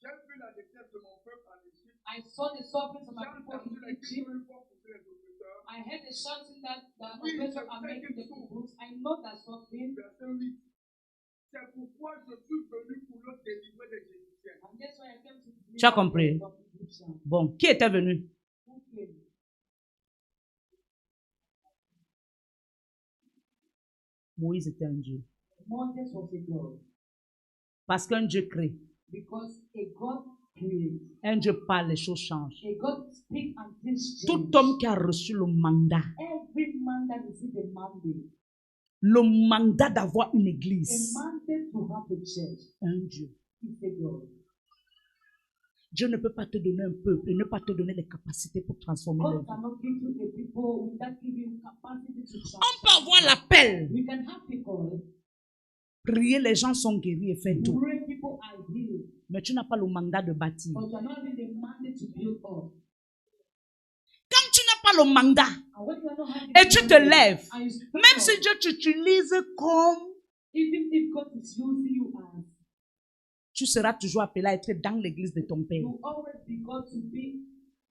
J'ai vu la détresse de mon peuple en Égypte. I saw the suffering of my J'ai people entendu in les cris Egypt. de l'effort pour les oppresseurs. I heard the shouting that the Oui, oppressors je are sais making the qu'ils sont. people. I know that suffering. Verset 8. C'est pourquoi je suis venu pour leur délivrer des Égyptiens. And that's why I came to deliver Tu as compris? them from Egyptians. Bon, qui était venu? Who came? Moïse était un Dieu. Moses was a God. Parce qu'un Dieu crée. Because a God creates. Un Dieu parle, les choses changent. A God speaks and things change. Tout homme qui a reçu le mandat Every man that receives a d'avoir une mandate église, to have a church, un Dieu. is a God. Dieu ne peut pas te donner un peuple et ne pas te donner les capacités pour transformer le God vie. cannot give you a people without giving you capacity to On transform. peut avoir l'appel. We can have people, Prier, les gens sont guéris et faire tout. pray, people are healed, Mais tu n'as pas le mandat de bâtir. but you are not having the mandate to build up. Quand tu n'as pas le mandat And when you are not having et the tu te mandate, lèves, and you speak même up, si Dieu t'utilise comme, even if God is using you as, tu seras toujours appelé à être dans l'église de ton Père. you always be God to be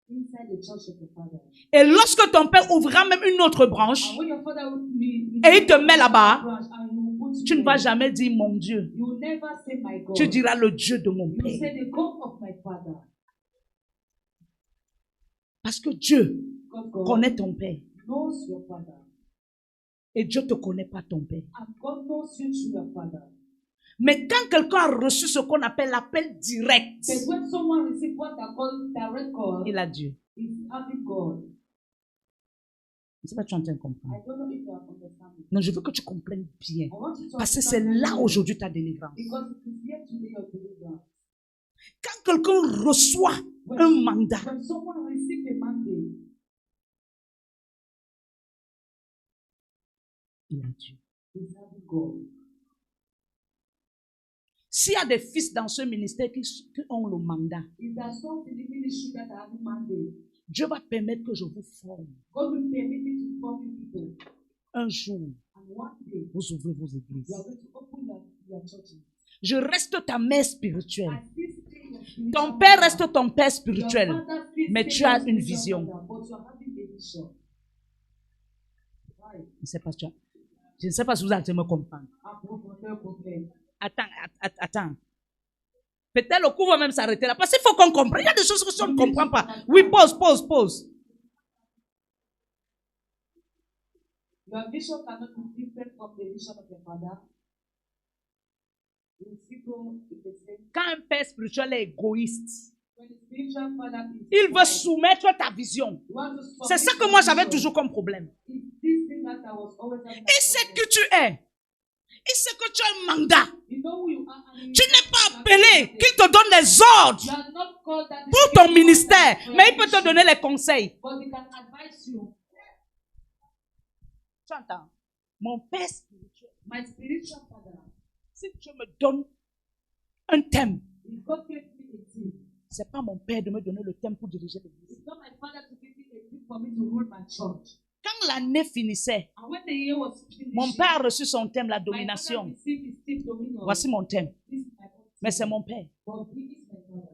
inside the church of the Father. Et lorsque ton Père ouvrira même une autre branche, And when your Father will be, et il te met là-bas, tu ne you vas jamais dire mon Dieu. will never say my God. Tu diras le Dieu de mon You Père. say the God of my Father. Parce que Dieu Because God connaît ton Père. knows your Father. Et Dieu ne te connaît pas ton Père. And God knows you through your Father. Mais quand quelqu'un a reçu ce qu'on appelle l'appel direct, But when someone receives what they call direct call, il a Dieu. is having God. Je ne sais pas si tu es en train de comprendre. I don't know if you are understanding. Non, je veux que tu comprennes bien. I want you to Parce que c'est understand là that aujourd'hui ta délivrance. because it is here today your deliverance. Quand quelqu'un reçoit un mandat, When someone receives a mandate, il a Dieu. is having God. S'il y a des fils dans ce ministère qui ont le mandat, If there are some in the ministry that are having mandate, Dieu va permettre que je vous forme. God will permit you to form people. Un jour, And one day, vous ouvrez vos you églises. are going to open your churches. Je reste ta mère spirituelle. And this thing your spiritual Ton père mother, reste ton père your spirituel. father still Mais stays tu as your une spiritual vision. mother, but you are having a vision. Right. Je ne sais pas si je ne sais pas si vous allez me comprendre. Approfondeur. Attends. Peut-être le cours va même s'arrêter là. Parce qu'il faut qu'on comprenne. Il y a des choses que si on ne comprend pas. Oui, pause. Your vision cannot be different from the vision of your father. You see, go with the same. Quand un père spirituel est égoïste, When the spiritual father is il veut right, soumettre ta vision. you want to C'est ça submit que to moi the j'avais vision. toujours comme problème. It's this thing that I was always having Il a sait problem. que tu es. Il sait que tu as un mandat. You know who you are, and you Tu know n'es pas that appelé you qu'il te donne les ordres are not called that pour to ton give you ministère. orders Mais il peut for te donner les conseils. but he can advise you. Tu entends? Mon père spirituel, My spiritual father, si Dieu me donne un thème, if God gave me a tip, c'est pas mon père de me donner le thème pour diriger l'église. it's not my father to give me a tip for me to rule my church. Quand l'année finissait, And when the year was finishing, mon père a reçu son thème, la my father domination. received his tip dominion. Voici mon thème. This is my own Mais tip. c'est mon père. But he is my father.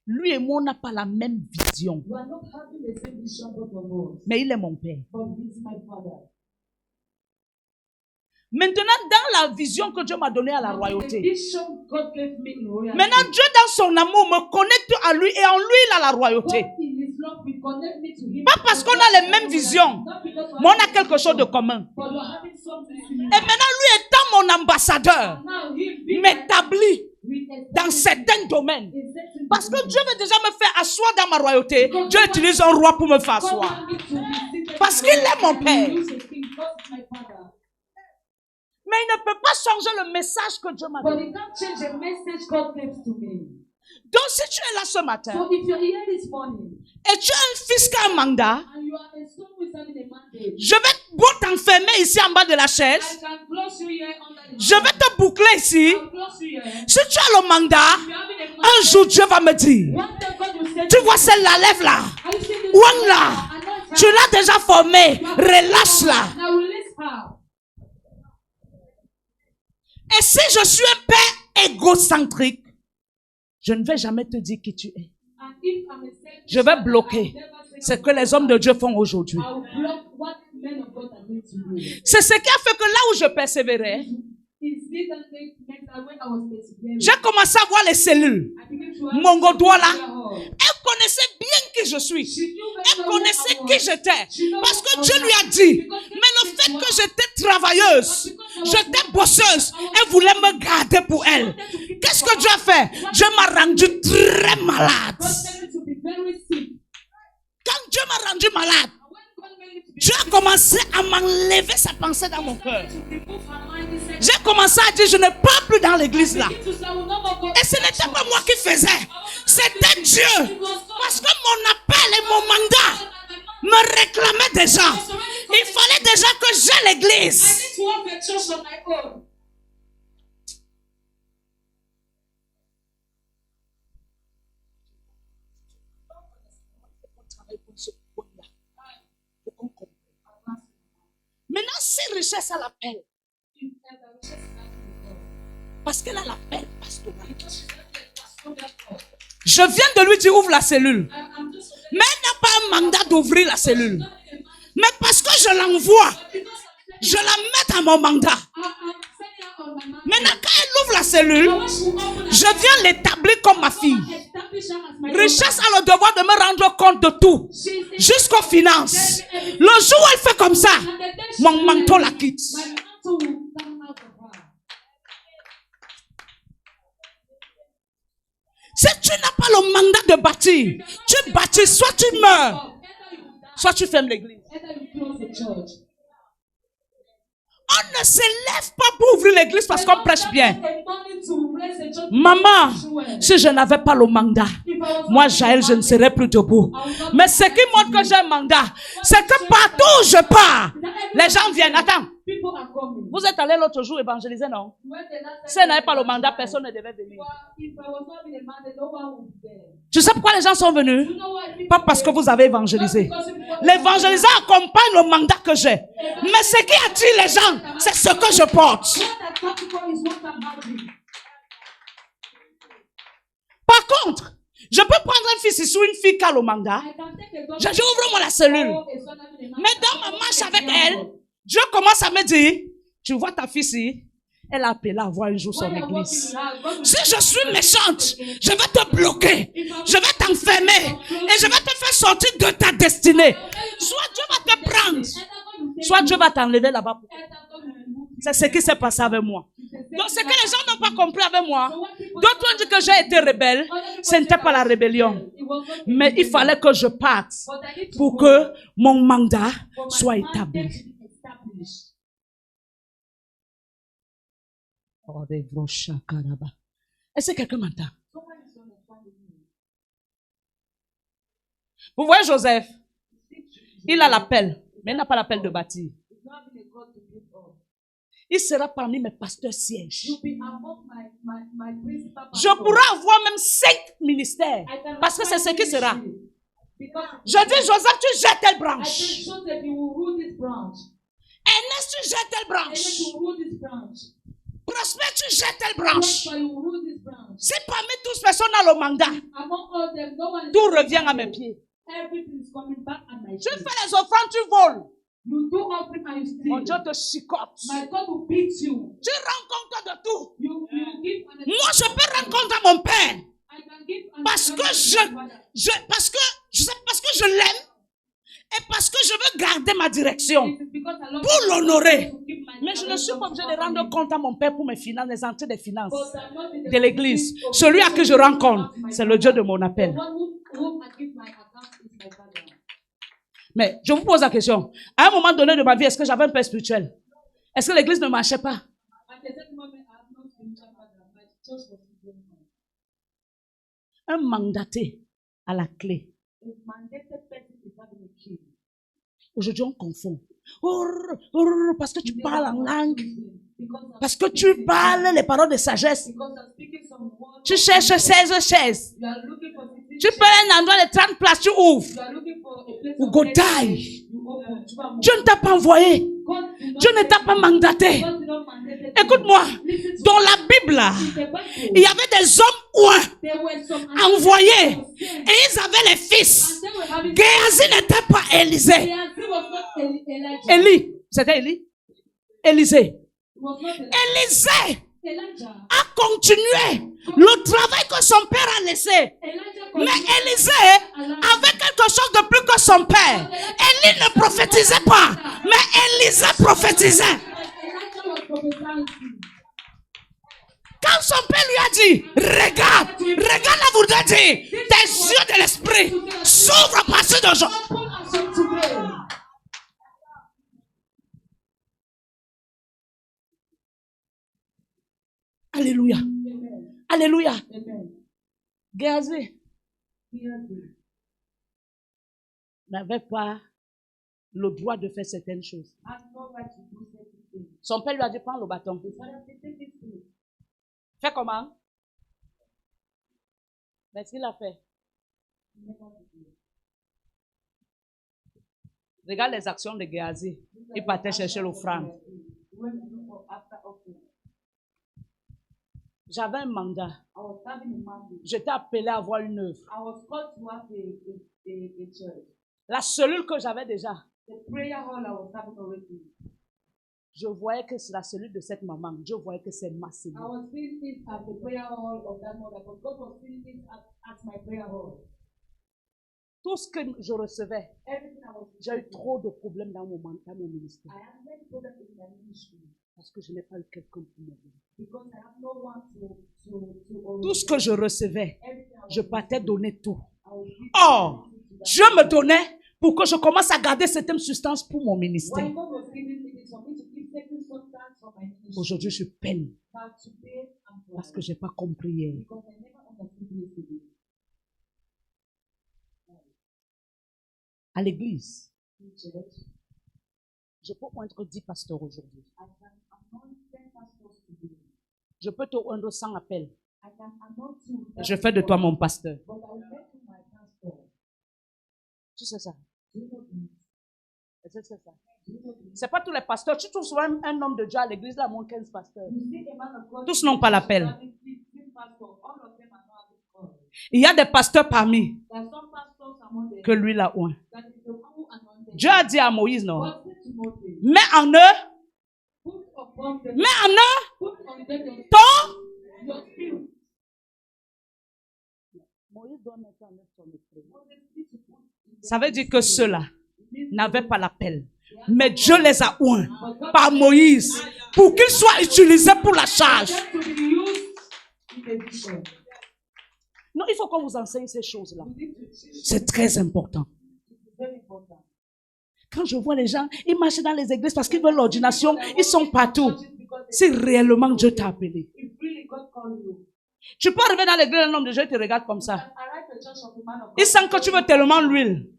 Lui et moi, on n'a pas la même vision. We are not having the same vision, both of us. Mais il est mon père. But he is my father. Maintenant, dans la vision que Dieu m'a donnée à la royauté, Vision God gave me in royalty. maintenant Dieu dans son amour me connecte à lui et en lui il a la royauté. God in His love will connect me to Him. Pas parce qu'on a les mêmes visions, Not because mais on a quelque chose de commun. but we're having something Et similar. maintenant, lui étant mon ambassadeur, Now He be m'établit with dans certains domaines. a certain Parce que Dieu veut déjà me faire asseoir dans ma royauté. Dieu utilise un roi pour me faire God asseoir. want me to be seated Parce in qu'il the est mon Lord. père. He is a king. God is my father. Mais il ne peut pas changer le message que Dieu m'a But donné. He can't change the message God gave to me. Donc si tu es là ce matin So if you're here this morning et tu as un fils qui a un mandat, and you are a son who is having a mandate, je vais beau t'enfermer ici en bas de la I chaise. can close you here under the Je vais te boucler ici. I'll close you here. Si tu as le mandat, If you're having a un mandate, jour Dieu va me dire, one day God will say tu to vois you, celle-là, lève-la. "Are you seeing this One woman? là, Anoint tu her. l'as déjà formée, relâche-la. Now release her." Et si je suis un père égocentrique, je ne vais jamais te dire qui tu es. And if I'm a selfish Je vais father, bloquer I'll never say ce que les hommes de Dieu font aujourd'hui. I'll block what men of God are going to do. C'est ce qui a fait que là où je persévérais, It's this and that that when I was persevering, j'ai commencé à voir les cellules. I began to ask Mon doigt là, her. elle connaissait bien qui je suis. She knew very Elle well connaissait who I qui was. j'étais. She knows Parce que who I Dieu was. lui a dit, Because mais le fait God que said, j'étais travailleuse, j'étais bosseuse, elle voulait me garder pour elle. Qu'est-ce que Dieu a fait? Dieu m'a rendu très malade. God made me to be very sick. Quand Dieu m'a rendu malade, And when God made me to be Dieu a commencé à m'enlever sa pensée dans mon cœur. to remove her mind, He said, J'ai commencé à dire, je ne pars plus dans l'église là. "Begin to say, I will no more go Et ce to n'était church." pas moi qui faisais, c'était Dieu. Parce que mon appel et mon mandat me réclamaient déjà. Il fallait déjà que j'aie I l'église. need to have a church on my own. Maintenant, si richesse a l'appel, parce qu'elle a l'appel pastoral, je viens de lui dire ouvre la cellule. Mais elle n'a pas un mandat d'ouvrir la cellule. Mais parce que je l'envoie, je la mets dans mon mandat. Maintenant, quand elle ouvre la cellule, je viens l'établir comme ma fille. Richesse a le devoir de me rendre compte de tout, jusqu'aux finances. Le jour où elle fait comme ça, mon manteau la quitte. Si tu n'as pas le mandat de bâtir, tu bâtis, soit tu meurs, soit tu fermes l'église. On ne se lève pas pour ouvrir l'église parce qu'on prêche bien. Maman, si je n'avais pas le mandat, moi, Jaël, je ne serais plus debout. Mais ce qui montre que j'ai un mandat, c'est que partout où je pars, les gens viennent. Attends, vous êtes allé l'autre jour évangéliser, non? Si elle n'avait pas le mandat, personne ne devait venir. Tu sais pourquoi les gens sont venus? Pas parce que vous avez évangélisé. L'évangélisation accompagne le mandat que j'ai. Mais ce qui attire les gens, c'est ce que je porte. Par contre, je peux prendre un fils ici ou une fille qui a le mandat. J'ouvre moi la cellule. Mais dans ma marche avec elle, Dieu commence à me dire, tu vois ta fille ici, elle a appelé à voir un jour son église. Si je suis méchante, je vais te bloquer, je vais t'enfermer et je vais te faire sortir de ta destinée. Soit Dieu va te prendre, soit Dieu va t'enlever là-bas. C'est ce qui s'est passé avec moi. Donc ce que les gens n'ont pas compris avec moi, d'autres ont dit que j'ai été rebelle, ce n'était pas la rébellion. Mais il fallait que je parte pour que mon mandat soit établi. Est-ce que quelqu'un m'entend? Vous voyez Joseph? Il a l'appel, mais il n'a pas l'appel de bâtir. Il sera parmi mes pasteurs sièges. Je pourrai avoir même 5 ministères. Parce que c'est ce qui sera. Je dis, Joseph, tu jettes telle branche. Ernest, tu jettes telle branche. Prosper, tu jettes telle branche. Si parmi tous personne n'a le mandat, tout revient à mes pieds. Tu fais les offrandes, tu voles. You do nothing and you Mon Dieu steal. te chicote. My God will beat you. Tu rends compte de tout. You give an Moi, je peux rendre compte à mon père. I can give an Parce que parce que je l'aime. Et parce que je veux garder ma direction. Pour l'honorer. Mais je ne suis pas obligé de rendre compte à mon père pour mes finances, les entrées des finances de l'église. Celui à qui je rends compte, c'est le Dieu de mon appel. Mais je vous pose la question. À un moment donné de ma vie, est-ce que j'avais un père spirituel? Est-ce que l'église ne marchait pas? Un mandaté à la clé. Aujourd'hui, on confond. Parce que tu parles en langue. Parce que tu parles les paroles de sagesse. Tu cherches 16 chaises. Tu peux un endroit de 30 places, tu ouvres. Ou go die. Dieu ne t'a pas envoyé. Dieu ne t'a pas mandaté. Écoute-moi. Dans la Bible, il y avait des hommes ouins envoyés. Et ils avaient les fils. Géasi n'était pas Élisée. Élie. C'était Élie? Élisée. Élisée a continué le travail que son père a laissé. Mais Élisée avait quelque chose de plus que son père. Élie ne prophétisait pas, mais Élisée prophétisait. Quand son père lui a dit, regarde la vous dire, tes yeux de l'esprit s'ouvrent à partir d'aujourd'hui. Alléluia. Alléluia. Géasi n'avait pas le droit de faire certaines choses. Son père lui a dit, prends le bâton. Fais comment? Mais ce qu'il a fait. Regarde les actions de Géasi. Il partait chercher l'offrande. J'avais un mandat. J'étais appelé à avoir une œuvre. La cellule que j'avais déjà. Je voyais que c'est la cellule de cette maman. Je voyais que c'est ma cellule. Tout ce que je recevais, j'ai eu trop de problèmes dans mon ministère. Parce que je n'ai pas eu quelqu'un pour m'aider. Tout ce que je recevais, je partais donner tout. Or, Dieu me donnait pour que je commence à garder certaines substances pour mon ministère. Aujourd'hui, je peine parce que je n'ai pas compris hier. À l'église, je peux oindre 10 pasteurs aujourd'hui. Je peux te oindre sans appel. Je fais de toi mon pasteur. Tu sais ça? C'est pas tous les pasteurs. Tu trouves souvent un homme de Dieu à l'église, là, mon 15 pasteurs. Tous n'ont pas l'appel. Il y a des pasteurs parmi que lui l'a oint. Dieu a dit à Moïse, non? Mets en eux ton. Ça veut dire que ceux-là n'avaient pas l'appel. Mais Dieu les a oints par Moïse pour qu'ils soient utilisés pour la charge. Non, il faut qu'on vous enseigne ces choses-là. C'est très important. Quand je vois les gens, ils marchent dans les églises parce qu'ils veulent l'ordination, ils sont partout. Si réellement Dieu t'a appelé. Tu peux arriver dans l'église, un homme de Dieu te regarde comme ça. Il sent que tu veux tellement l'huile.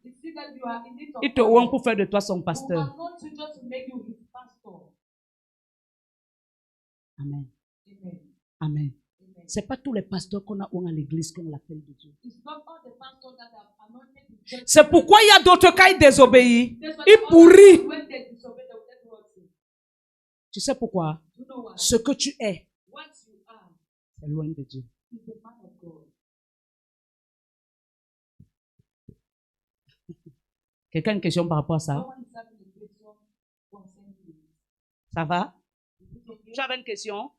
Il te oint pour faire de toi son pasteur. Amen. Amen. C'est pas tous les pasteurs qu'on a oint à l'église qui ont l'appel de Dieu. C'est pourquoi il y a d'autres cas, ils désobéissent. Ils pourrissent. Tu sais pourquoi? Ce que tu es, c'est loin de Dieu. Quelqu'un a une question par rapport à ça? Ça va? Tu avais une question?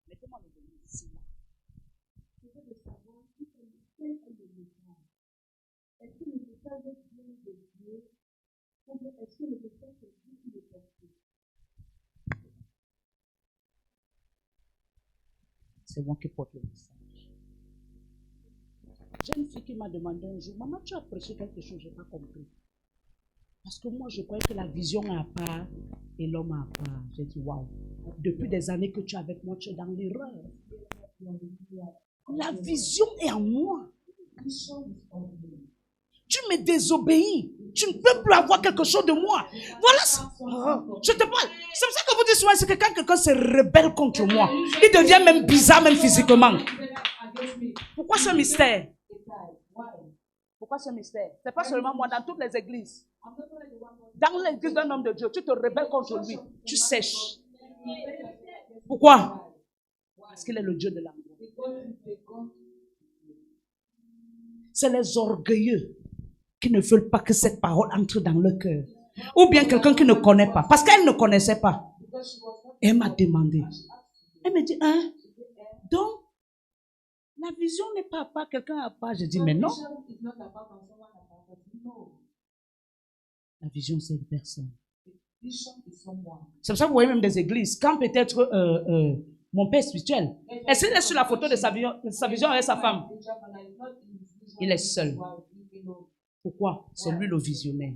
Mettez-moi le donner ici, là. C'était de savoir si quel est le message. Est-ce que le message est bien de Dieu ou bien est-ce que le message est Dieu qui le porte? C'est moi qui porte le message. J'ai une fille qui m'a demandé un jour, maman, tu as prêché quelque chose, je n'ai pas compris. Parce que moi, je croyais que la vision est à part et l'homme à part. J'ai dit, waouh, depuis des années que tu es avec moi, tu es dans l'erreur. La vision est en moi. Tu me désobéis. Tu ne peux plus avoir quelque chose de moi. Voilà. Je te parle. C'est pour ça que vous dites souvent, c'est que quand quelqu'un se rebelle contre moi, il devient même bizarre, même physiquement. Pourquoi ce mystère? Pourquoi ce mystère? Ce n'est pas seulement moi, dans toutes les églises. Dans l'église d'un homme de Dieu, tu te rebelles contre lui. Tu sèches. Pourquoi? Parce qu'il est le Dieu de l'amour. C'est les orgueilleux qui ne veulent pas que cette parole entre dans leur cœur. Ou bien quelqu'un qui ne connaît pas. Parce qu'elle ne connaissait pas. Elle m'a demandé. Elle me dit, hein? Donc, la vision n'est pas à part, quelqu'un à part. Je dis, mais non. La vision, c'est une personne. C'est pour ça que vous voyez même des églises. Quand peut-être mon père spirituel, est-ce qu'il est sur la photo de sa vision avec sa femme? Il est seul. Pourquoi? C'est lui le visionnaire.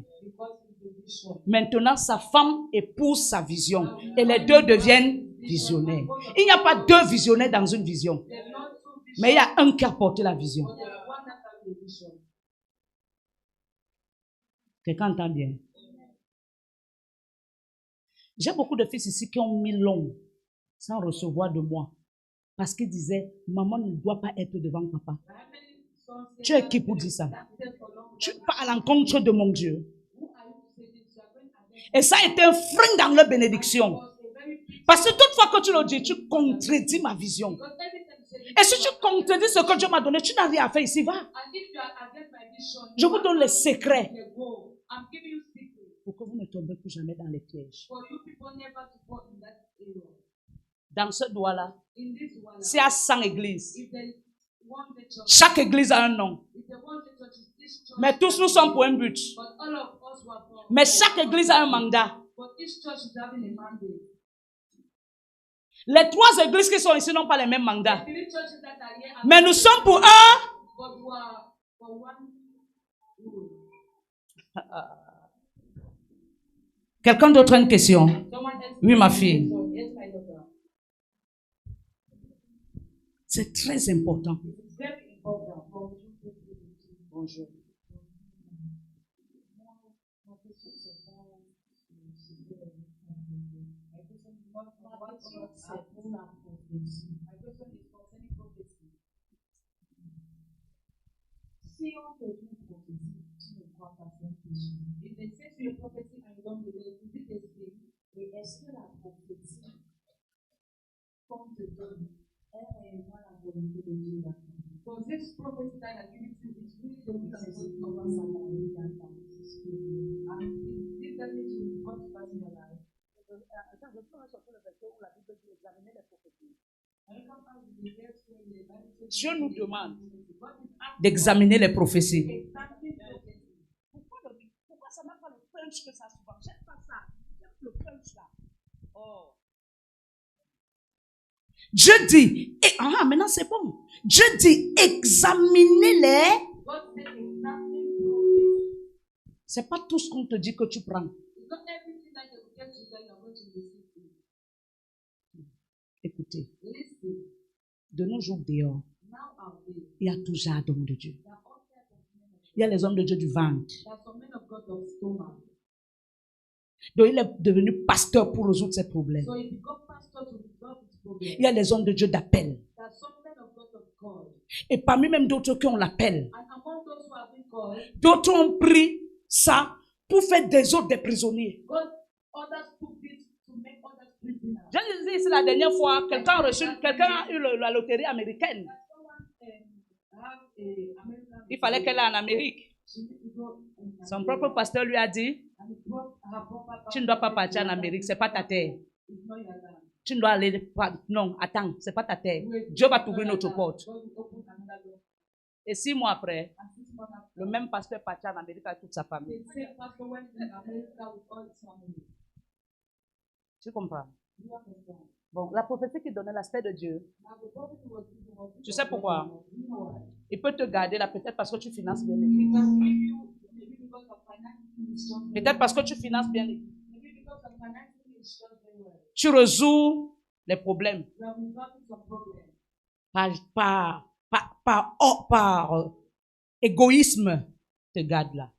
Maintenant, sa femme épouse sa vision. Et les deux deviennent visionnaires. Il n'y a pas deux visionnaires dans une vision. Mais il y a un qui a porté la vision. Quelqu'un entend bien? J'ai beaucoup de fils ici qui ont mis long sans recevoir de moi. Parce qu'ils disaient, maman ne doit pas être devant papa. Tu es qui pour dire ça? Tu es pas à l'encontre de mon Dieu. Et ça a été un frein dans leur bénédiction. Parce que toute fois que tu le dis, tu contredis ma vision. Et si tu contredis ce que Dieu m'a donné, tu n'as rien à faire ici, va. Je vous donne les secrets. Pour que vous ne tombez plus jamais dans les pièges. Dans ce doigt-là, s'il y a 100 églises, chaque église a un nom. Mais tous nous sommes pour un but. Mais chaque église a un mandat. Les 3 églises qui sont ici n'ont pas les mêmes mandats. Mais nous sommes pour un. Quelqu'un d'autre a une question? Oui, ma fille. C'est très important. Bonjour. Si on te dit une prophétie, tu ne crois pas c'est un péché. Et mais si tu es prophétie à un homme de Dieu, tu dis et est-ce que la prophétie qu'on te donne est réellement la volonté de Dieu? So this prophecy that I give you is really the will of God over somebody that and this doesn't mean what to pass in your life. Dieu nous demande d'examiner les prophéties. Pourquoi ça n'a pas le punch que ça souvent? J'aime pas ça. J'aime le punch là. Oh. Dieu dit, maintenant c'est bon. Dieu dit, examinez-les. C'est pas tout ce qu'on te dit que tu prends. Écoutez, de nos jours dehors, il y a tout genre d'hommes de Dieu. Il y a les hommes de Dieu du ventre. Donc il est devenu pasteur pour résoudre ses problèmes. Il y a les hommes de Dieu d'appel. Et parmi même d'autres qui ont l'appel. D'autres ont pris ça pour faire des autres des prisonniers. Je disais ici la dernière fois, quelqu'un a eu la loterie américaine. Il fallait qu'elle aille en Amérique. Son propre pasteur lui a dit, tu ne dois pas partir en Amérique, c'est pas ta terre. Tu ne dois aller, non, attends, c'est pas ta terre. Dieu va t'ouvrir une autre porte. Et 6 mois après, le même pasteur partit en Amérique avec toute sa famille. Tu comprends? Bon, la prophétie qui donnait l'aspect de Dieu, tu sais pourquoi? Il peut te garder là, peut-être parce que tu finances bien l'église. Peut-être parce que tu finances bien l'église. Tu résous les problèmes. Par égoïsme, te garde là.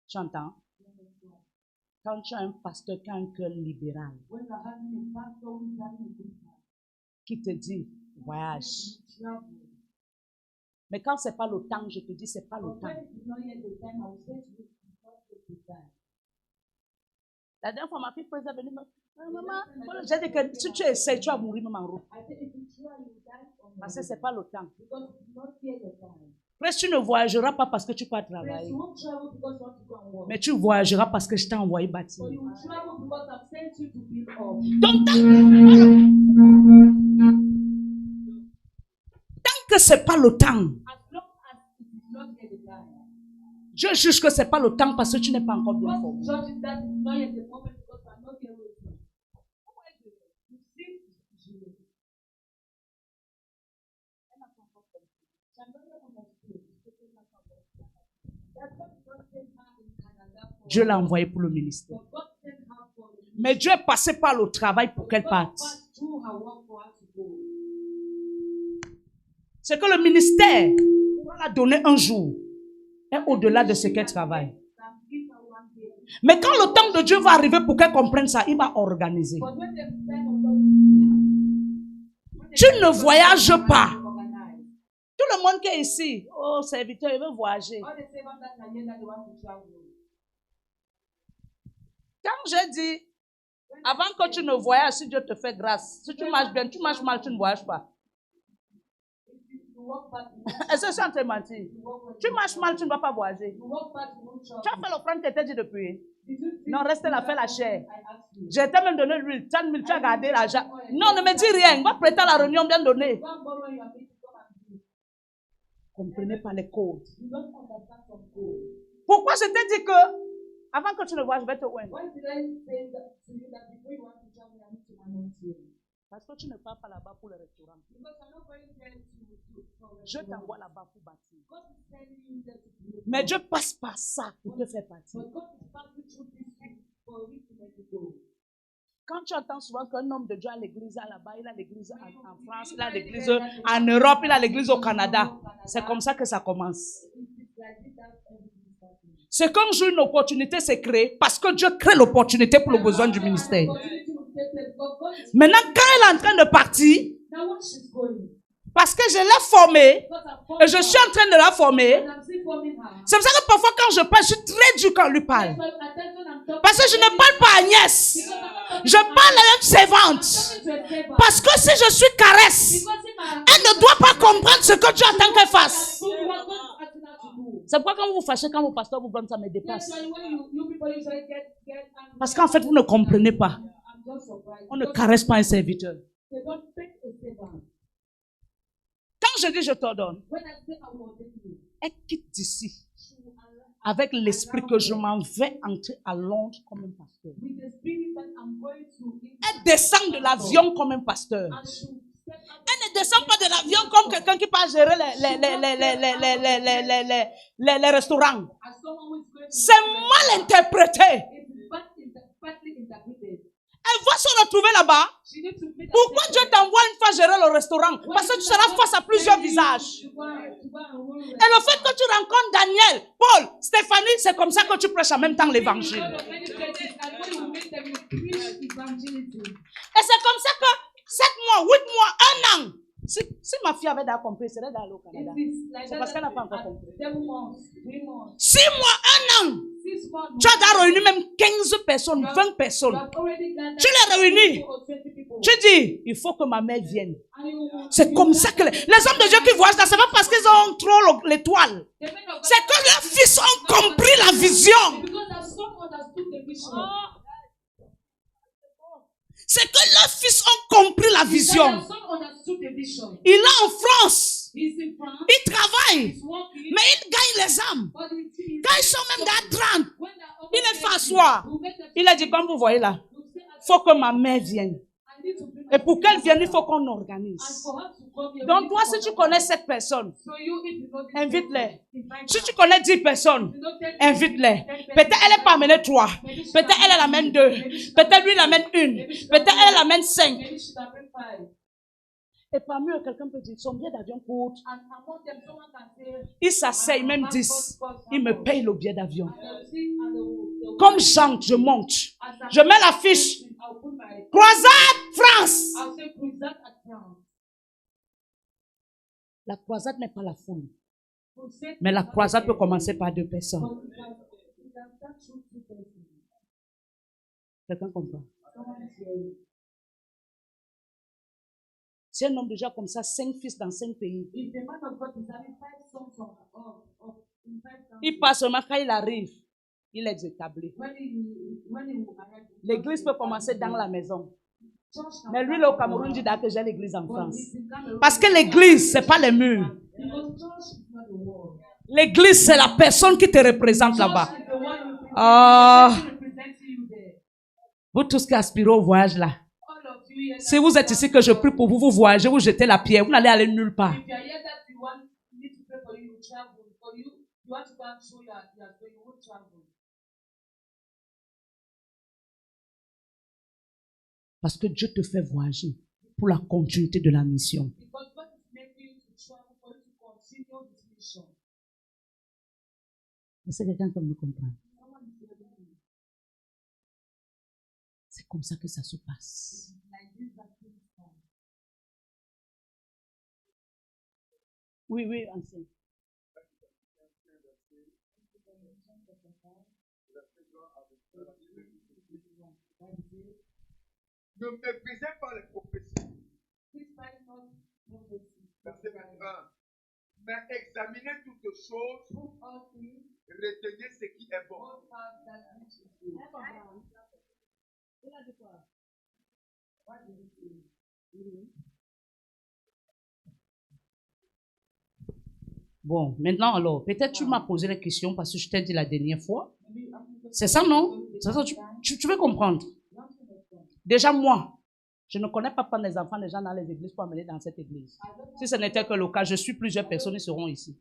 Tu entends? Quand tu as un pasteur qui a un cœur libéral, qui te dit, voyage. Mais quand c'est pas le temps, je te dis, c'est pas le temps. La dernière fois, ma fille est venue me dire, maman, j'ai dit que si tu essaies, tu vas mourir même en route. Parce que c'est pas le temps. Presque tu ne voyageras pas parce que tu peux travailler. Mais tu voyageras parce que je t'ai envoyé bâtir. Donc, tant que c'est pas le temps, je juge que c'est pas le temps parce que tu n'es pas encore bien formé. Dieu l'a envoyé pour le ministère. Mais Dieu est passé par le travail pour qu'elle parte. C'est que le ministère, on l'a donné un jour, est au-delà de ce qu'elle travaille. Mais quand le temps de Dieu va arriver pour qu'elle comprenne ça, il va organiser. Tu ne voyages pas. Tout le monde qui est ici, oh serviteur, il veut voyager. Quand j'ai dit, avant que tu ne voyages, si Dieu te fait grâce, si tu marches bien, tu marches mal, tu ne voyages pas. Est-ce que je suis en train de mentir? Tu marches mal, tu ne vas pas voyager. Tu as fait l'offrande que tu as dit depuis. Non, reste là, fais la chair. J'ai tellement donné l'huile, 30 000, tu as gardé l'argent. Non, ne me dis rien, va prêter à la réunion bien donnée. Comprenez pas les codes. Pourquoi je t'ai dit que avant que tu ne voyages, je vais te oindre? Parce que tu ne pars pas là-bas pour le restaurant. Je t'envoie là-bas pour bâtir. Mais Dieu passe par ça pour te faire partir. Quand tu entends souvent qu'un homme de Dieu a l'église là-bas, il a l'église en France, il a l'église en Europe, il a l'église au Canada. C'est comme ça que ça commence. C'est qu'un jour une opportunité s'est créée parce que Dieu crée l'opportunité pour le besoin du ministère. Maintenant, quand elle est en train de partir, parce que je l'ai formée et je suis en train de la former, c'est pour ça que parfois quand je parle, je suis très dur quand on lui parle. Parce que je ne parle pas à Agnès. Je parle à une servante. Parce que si je suis caresse, elle ne doit pas comprendre ce que Dieu attend qu'elle fasse. C'est pourquoi quand vous vous fâchez, quand vos pasteurs vous donnent ça me dépasse. Parce qu'en fait, vous ne comprenez pas. On ne caresse pas un serviteur. Quand je dis je t'ordonne, elle quitte d'ici avec l'esprit que je m'en vais entrer à Londres comme un pasteur. Elle descend de l'avion comme un pasteur. Elle ne descend pas de l'avion comme quelqu'un qui peut gérer les restaurants. C'est mal interprété. Elle va se retrouver là-bas. Pourquoi Dieu t'envoie une fois gérer le restaurant? Parce que tu seras face à plusieurs visages. Et le fait que tu rencontres Daniel, Paul, Stéphanie, c'est comme ça que tu prêches en même temps l'évangile. Et c'est comme ça que 7 mois, 8 mois, 1 an. Si ma fille avait déjà compris, c'est d'aller au Canada. C'est parce qu'elle n'a pas encore compris. 6 mois, 1 an. Tu as déjà réuni même 15 personnes, 20 personnes. Tu les réunis. Tu dis, il faut que ma mère vienne. C'est comme ça que les hommes de Dieu qui voyagent là, c'est pas parce qu'ils ont trop l'étoile. C'est que leurs fils ont compris la vision. C'est que leurs fils ont compris la vision. Il est en France. Il travaille. Mais il gagne les âmes. Quand ils sont même dans 30, il est fait asseoir. Il a dit, comme vous voyez là, il faut que ma mère vienne. Et pour qu'elle vienne, il faut qu'on organise. Donc toi, si tu connais cette personne, invite-les. Si tu connais 10 personnes, invite-les. Peut-être elle est pas amenée 3. Peut-être elle amène 2. Peut-être lui il amène 1. Peut-être elle amène 5. Et parmi eux, quelqu'un peut dire, son billet d'avion coûte. Il s'asseye même 10. Il me paye le billet d'avion. Comme Jean, je monte. Je mets l'affiche. Croisade France. La croisade n'est pas la foule. Mais la croisade peut commencer par 2 personnes. Quelqu'un comprend? C'est un homme déjà comme ça, 5 fils dans 5 pays. Il passe seulement quand il arrive, il est établi. L'église peut commencer dans la maison. Mais lui, là, au Cameroun, dit que j'ai l'église en France. Parce que l'église, c'est pas les murs. L'église, c'est la personne qui te représente là-bas. Vous tous qui aspirez au voyage là. Si vous êtes ici que je prie pour vous, vous voyagez, vous jetez la pierre, vous n'allez aller nulle part. Parce que Dieu te fait voyager pour la continuité de la mission. Est-ce que quelqu'un peut me comprendre? C'est comme ça que ça se passe. Oui, ancien. Ne méprisez pas les prophéties. Verset 21. Mais examinez toutes choses, retenez ce qui est bon. Bon, maintenant alors, peut-être tu m'as posé la question parce que je t'ai dit la dernière fois. C'est ça, non? C'est ça, tu veux comprendre. Déjà, moi, je ne connais pas prendre les enfants des gens dans les églises pour amener dans cette église. Si ce n'était que le cas, je suis plusieurs personnes, ils seront ici.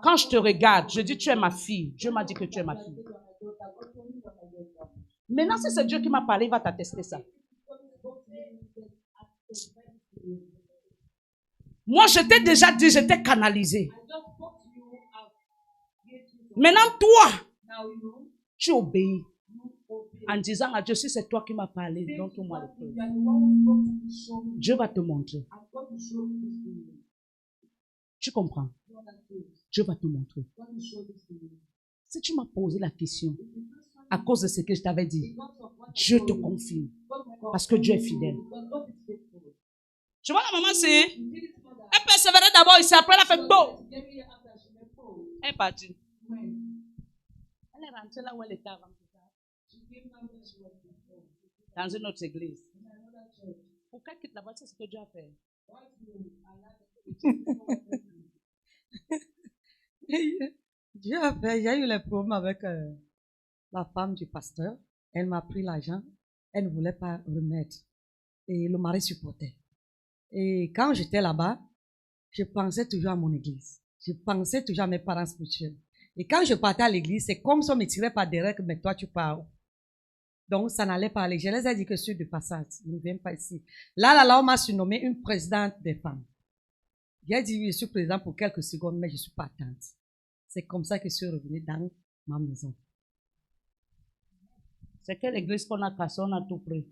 Quand je te regarde, je dis tu es ma fille. Dieu m'a dit que tu es ma fille. Maintenant, si c'est Dieu qui m'a parlé, il va t'attester ça. Moi, je t'ai déjà dit, je t'ai canalisé. Maintenant, toi, tu obéis. En disant à Dieu, si c'est toi qui m'as parlé, donne-moi le preuve. Dieu va te montrer. Tu comprends? Dieu va te montrer. Si tu m'as posé la question, à cause de ce que je t'avais dit, Dieu te confirme. Parce que Dieu est fidèle. Tu vois la maman, c'est... Elle persévérait d'abord ici, après elle a fait beau. Elle est partie. Elle est rentrée là où elle était avant. Dans une autre église. Pourquoi elle quitte là-bas? C'est ce que Dieu a fait. Dieu a fait, j'ai eu les problèmes avec la femme du pasteur. Elle m'a pris l'argent. Elle ne voulait pas remettre. Et le mari supportait. Et quand j'étais là-bas, je pensais toujours à mon église. Je pensais toujours à mes parents spirituels. Et quand je partais à l'église, c'est comme si on me tirait par derrière que mais toi tu pars. Donc ça n'allait pas aller. Je les ai dit que je suis de passage. Ne viens pas ici. Là, on m'a surnommé une présidente des femmes. J'ai dit oui, je suis présidente pour quelques secondes, mais je ne suis pas tante. C'est comme ça que je suis revenue dans ma maison. C'est quelle église qu'on a cassée, on a tout pris?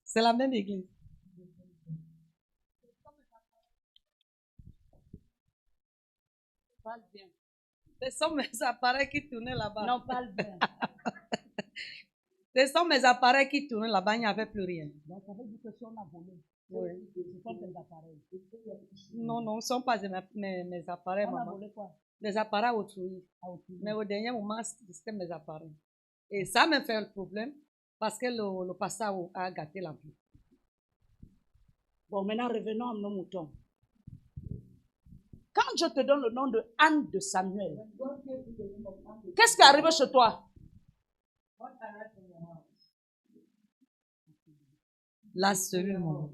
C'est la même église. Parle bien. Ce sont mes appareils qui tournaient là-bas. Non, parle bien. Ce sont mes appareils qui tournaient là-bas, il n'y avait plus rien. Donc, ça veut dire que si on a volé, Oui. ce sont tes appareils. Non, ce ne sont pas mes appareils, On a maman. volé quoi? Les appareils autrui. Mais au dernier moment, c'était mes appareils. Et ça me fait le problème parce que le pasteur a gâté la vie. Bon, maintenant revenons à nos moutons. Quand je te donne le nom de Anne de Samuel, qu'est-ce qui est arrivé chez toi? La cellule, maman.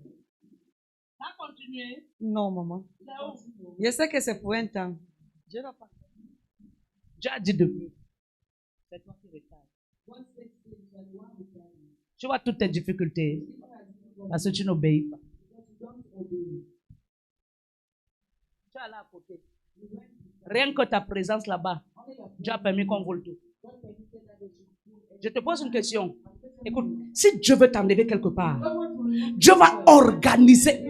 Ça a continué. Non, maman. Je sais que c'est pour un temps. Je vais pas. Dieu a dit depuis. C'est toi qui retardes. Tu vois toutes tes difficultés parce que tu n'obéis pas. Tu es là à côté. Rien que ta présence là-bas, Dieu a permis qu'on vole tout. Je te pose une question. Écoute, si Dieu veut t'enlever quelque part, Dieu va organiser.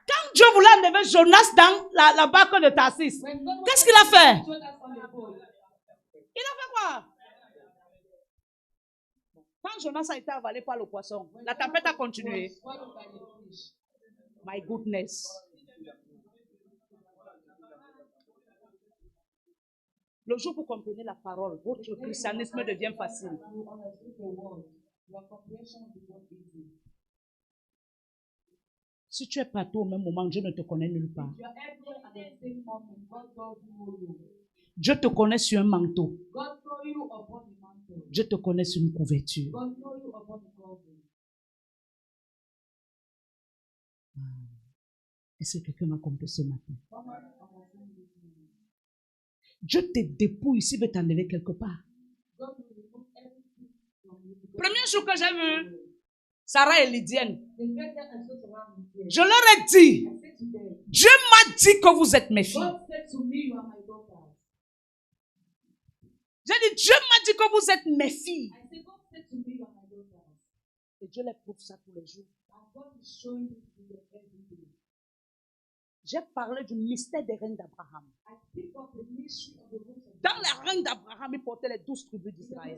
Quand Dieu voulait enlever Jonas dans la barque de Tarsis, qu'est-ce qu'il a fait? Il a fait quoi? Quand Jonas a été avalé par le poisson, la tempête a continué. My goodness. Le jour où vous comprenez la parole, votre christianisme devient facile. Si tu es partout au même moment, Dieu ne te connaît nulle part. Dieu te connaît sur un manteau. Dieu te connaît sur une couverture. Est-ce que quelqu'un m'a compris ce matin? Dieu te dépouille s'il veut t'enlever quelque part. Premier jour que j'ai vu Sarah et Lydienne, je leur ai dit, Dieu m'a dit que vous êtes mes filles. J'ai dit, Dieu m'a dit que vous êtes mes filles. Et Dieu les prouve ça tous les jours. J'ai parlé du mystère des reines d'Abraham. Dans la reine d'Abraham, il portait les 12 tribus d'Israël.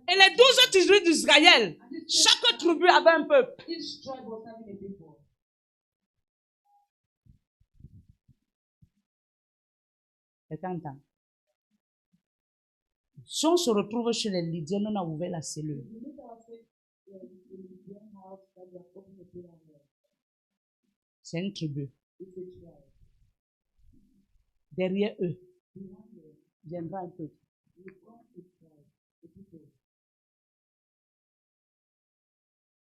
Et les 12 tribus d'Israël, chaque tribu avait un peuple. C'est un temps. Si on se retrouve chez les Lydiens, on a ouvert la cellule. C'est une tribu. Derrière eux, viendra un peuple.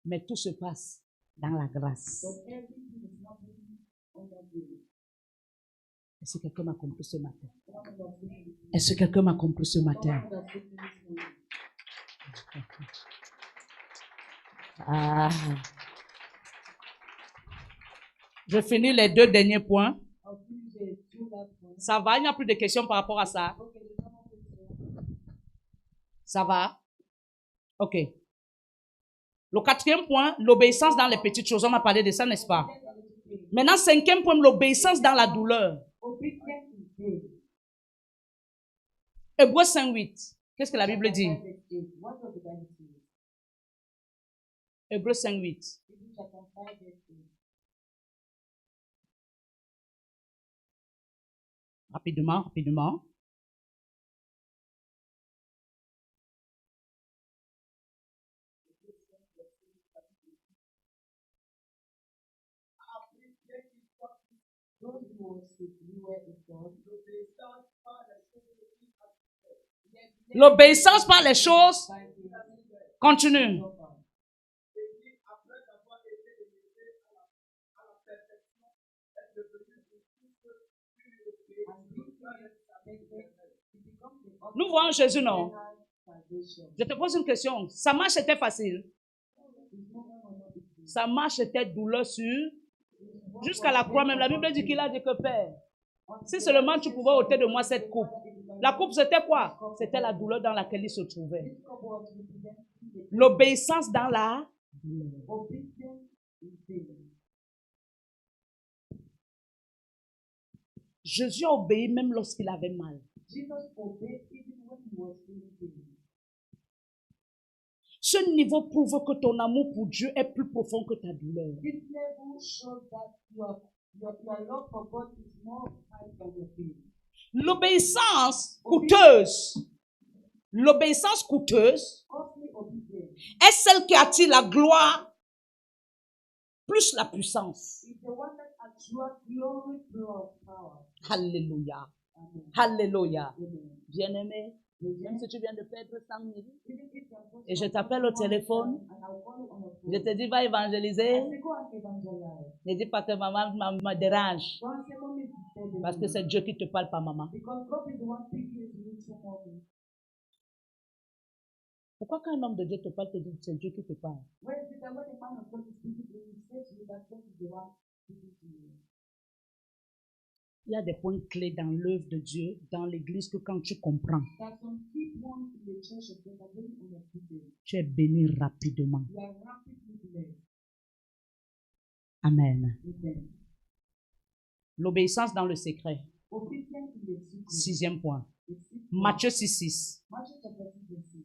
Mais tout se passe dans la grâce. Est-ce que quelqu'un m'a compris ce matin? Est-ce que quelqu'un m'a compris ce matin? Ah. Je finis les 2 derniers points. Ça va? Il n'y a plus de questions par rapport à ça? Ça va? Ok. Le 4e point, l'obéissance dans les petites choses. On a parlé de ça, n'est-ce pas? Maintenant, 5e point, l'obéissance dans la douleur. Hébreux 5:8. Qu'est-ce que la Bible dit? Hébreux 5:8. Rapidement. L'obéissance par les choses. Continue. Nous voyons Jésus, non? Je te pose une question. Sa marche était facile. Sa marche était douloureuse jusqu'à la croix même. La Bible dit qu'il a dit que Père, si seulement tu pouvais ôter de moi cette coupe. La coupe, c'était quoi? C'était la douleur dans laquelle il se trouvait. L'obéissance dans la douleur. Jésus a obéi même lorsqu'il avait mal. Jesus obeyed even when he was feeling pain. Ce niveau prouve que ton amour pour Dieu est plus profond que ta douleur. This level shows that your love for God is more high than your pain. L'obéissance coûteuse Costly obedience est celle qui attire la gloire plus la puissance. is the one that attracts glory plus power. Alléluia. Amen. Alléluia. Amen. Bien-aimé, même si tu viens de perdre 100 000 Even if you're supposed et je to t'appelle au téléphone, and I'll call you on the phone. je te dis va évangéliser, I say, go and evangelize. ne dis pas que maman me dérange. Don't say, mommy, disturb Parce que me. c'est Dieu qui te parle, pas maman. Because God is the one speaking to you through mommy. Pourquoi quand un homme de Dieu te parle, tu dis c'est Dieu qui te parle? When is it that when the man of God is speaking to you, he says to you that God is the one speaking to you. Il y a des points clés dans l'œuvre de Dieu, dans l'église, que quand tu comprends, There are some key points in the church of God that when you understand them, tu es béni rapidement. you are rapidly blessed. Amen. Amen. L'obéissance dans le secret. Obedience in the secret. 6e point. The secret. Matthieu 6:6. Matthew chapter 6 verse 6.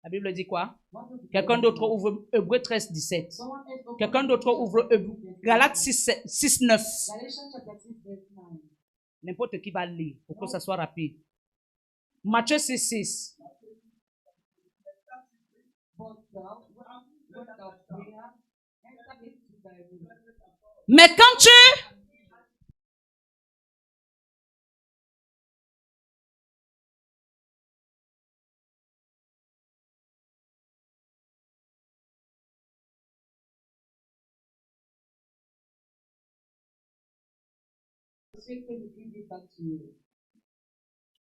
La Bible dit quoi? What does it Quelqu'un say? d'autre ouvre Hébreux 13:17. Someone else open Quelqu'un d'autre ouvre Galates 6:9. Galatians chapter 6 verse 9. N'importe qui va lire pour que ça soit rapide. Matthieu 6:6. But thou, when thou prayest, enter into thy room. Mais quand tu... Satan will give it back to you.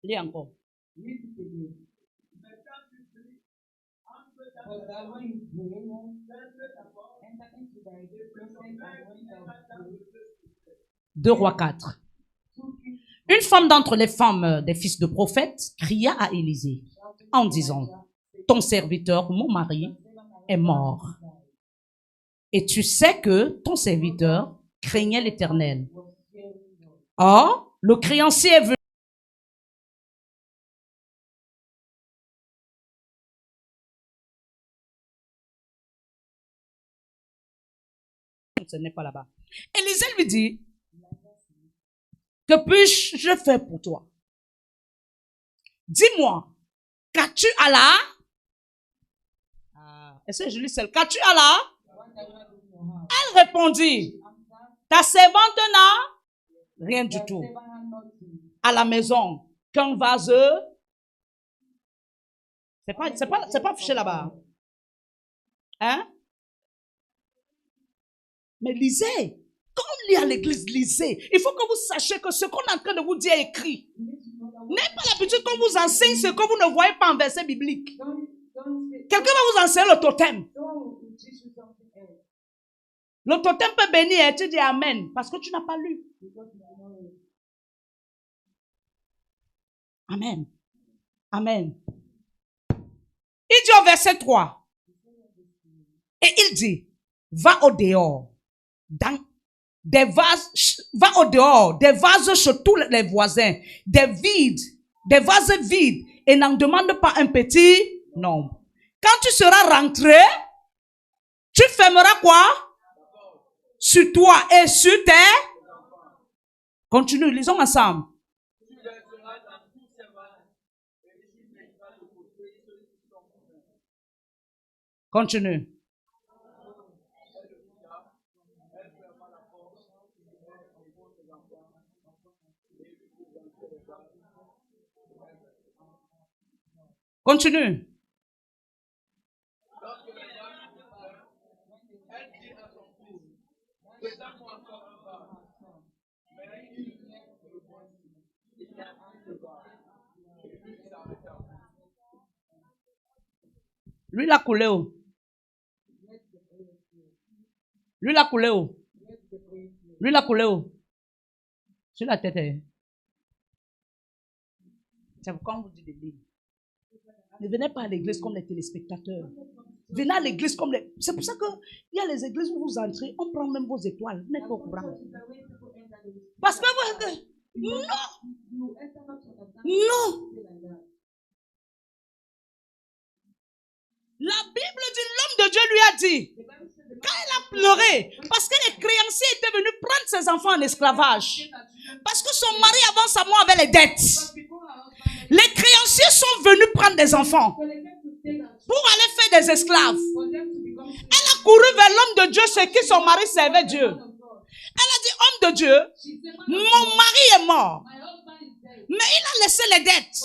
Lis encore. Read it again. But thou, when you pray, enter into thy presence, and when thou pray, 2 Rois 4. Une femme d'entre les femmes des fils de prophètes cria à Élisée en disant, ton serviteur, mon mari, est mort. Et tu sais que ton serviteur craignait l'Éternel. Or, le créancier est venu. Ce n'est pas là-bas. Élisée lui dit, que puis-je faire pour toi? Dis-moi, qu'as-tu à la? Est-ce que je lis celle? Qu'as-tu à la? Elle répondit, ta servante n'a rien du tout. À la maison, qu'un vase. C'est pas affiché là-bas. Hein? Mais lisez. Quand on lit à l'église, lisez. Il faut que vous sachiez que ce qu'on est en train de vous dire est écrit. N'ayez pas l'habitude qu'on vous enseigne ce que vous ne voyez pas en verset biblique. Quelqu'un va vous enseigner le totem. Le totem peut bénir et tu dis Amen parce que tu n'as pas lu. Amen. Amen. Il dit au verset 3. Et il dit, va au dehors. Des vases, va au dehors, des vases chez tous les voisins, des vases vides, et n'en demande pas un petit nombre. Quand tu seras rentré, tu fermeras quoi? Sur toi et sur tes. Continue, lisons ensemble. Continue. Continue. Lui l'a coulé où? Lui l'a coulé où? Lui l'a coulé où? Sur la tête. C'est pourquoi on vous dit de lire. Ne venez pas à l'église comme les téléspectateurs. Venez à l'église comme les... C'est pour ça qu'il y a les églises où vous entrez, on prend même vos étoiles. Vous n'êtes pas au courant. Parce que You enter not to understand. Non. Like that. La Bible dit, l'homme de Dieu lui a dit, The Bible says the quand elle a pleuré, parce que les créanciers étaient venus prendre ses enfants en esclavage, parce que son mari avant sa mort avait les dettes. Les créanciers sont venus prendre des enfants pour aller faire des esclaves. Elle a couru vers l'homme de Dieu chez qui son mari servait Dieu. Elle a dit, homme de Dieu, mon mari est mort, mais il a laissé les dettes.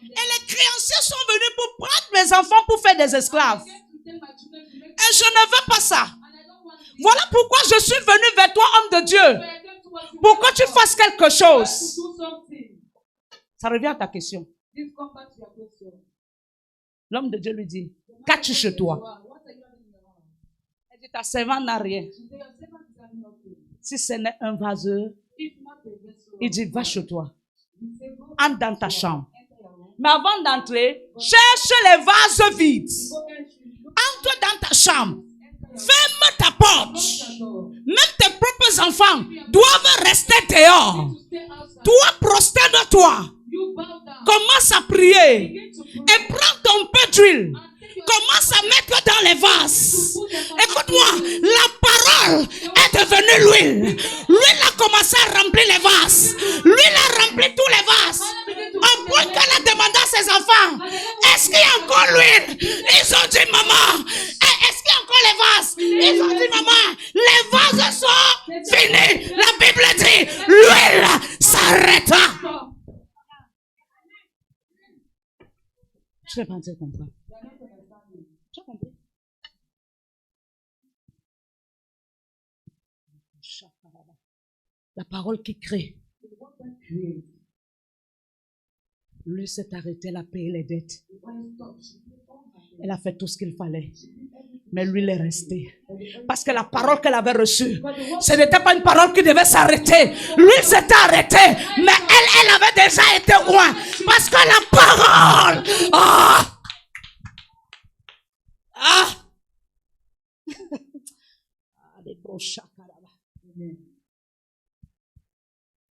Et les créanciers sont venus pour prendre mes enfants pour faire des esclaves. Et je ne veux pas ça. Voilà pourquoi je suis venu vers toi, homme de Dieu, pour que tu fasses quelque chose. Ça revient à ta question. L'homme de Dieu lui dit, qu'as-tu chez toi? Elle dit, ta servante n'a rien. Si ce n'est un vaseux, il dit, va chez toi. Entre dans ta chambre. Mais avant d'entrer, cherche les vases vides. Entre dans ta chambre. Ferme ta porte. Même tes propres enfants doivent rester dehors. Toi, prosterne-toi. Commence à prier. Et prends ton peu d'huile. Commence à mettre dans les vases. Écoute-moi, la parole est devenue l'huile. L'huile a commencé à remplir les vases. L'huile a rempli tous les vases. Au point qu'elle a demandé à ses enfants, est-ce qu'il y a encore l'huile? Ils ont dit, maman, est-ce qu'il y a encore les vases? Ils ont dit, maman, les vases sont finis. La Bible dit, l'huile s'arrêta. Je vais pas te comprendre. Tu as compris? La parole qui crée. Lui s'est arrêté, elle a payé les dettes. Elle a fait tout ce qu'il fallait. Mais lui, il est resté. Parce que la parole qu'elle avait reçue, ce n'était pas une parole qui devait s'arrêter. Lui, il s'était arrêté. Mais elle avait déjà été loin. Parce que la parole...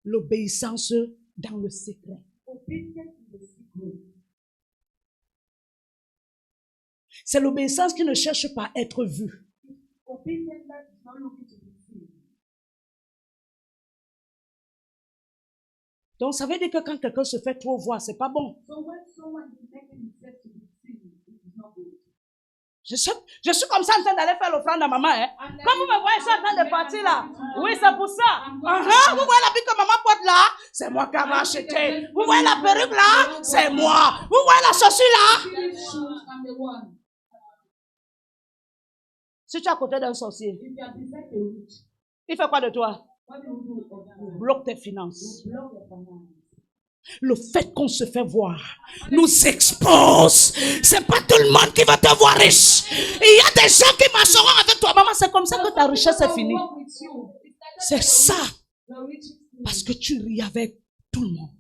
L'obéissance dans le secret. C'est l'obéissance qui ne cherche pas à être vue. Donc ça veut dire que quand quelqu'un se fait trop voir, c'est pas bon. Je suis comme ça en train d'aller faire l'offrande à maman. Hein. Quand vous me voyez, je suis en train de partir là. Oui, c'est pour ça. Vous voyez la pique que maman porte là? C'est moi qui avais acheté. Vous voyez la perruque là? C'est moi. Vous voyez la chaussure là? Si tu es à côté d'un sorcier, il fait quoi de toi? Bloque tes finances. Le fait qu'on se fait voir nous expose. C'est pas tout le monde qui va te voir riche. Il y a des gens qui marcheront avec toi. Maman, c'est comme ça que ta richesse est finie. C'est ça. Parce que tu riais avec tout le monde.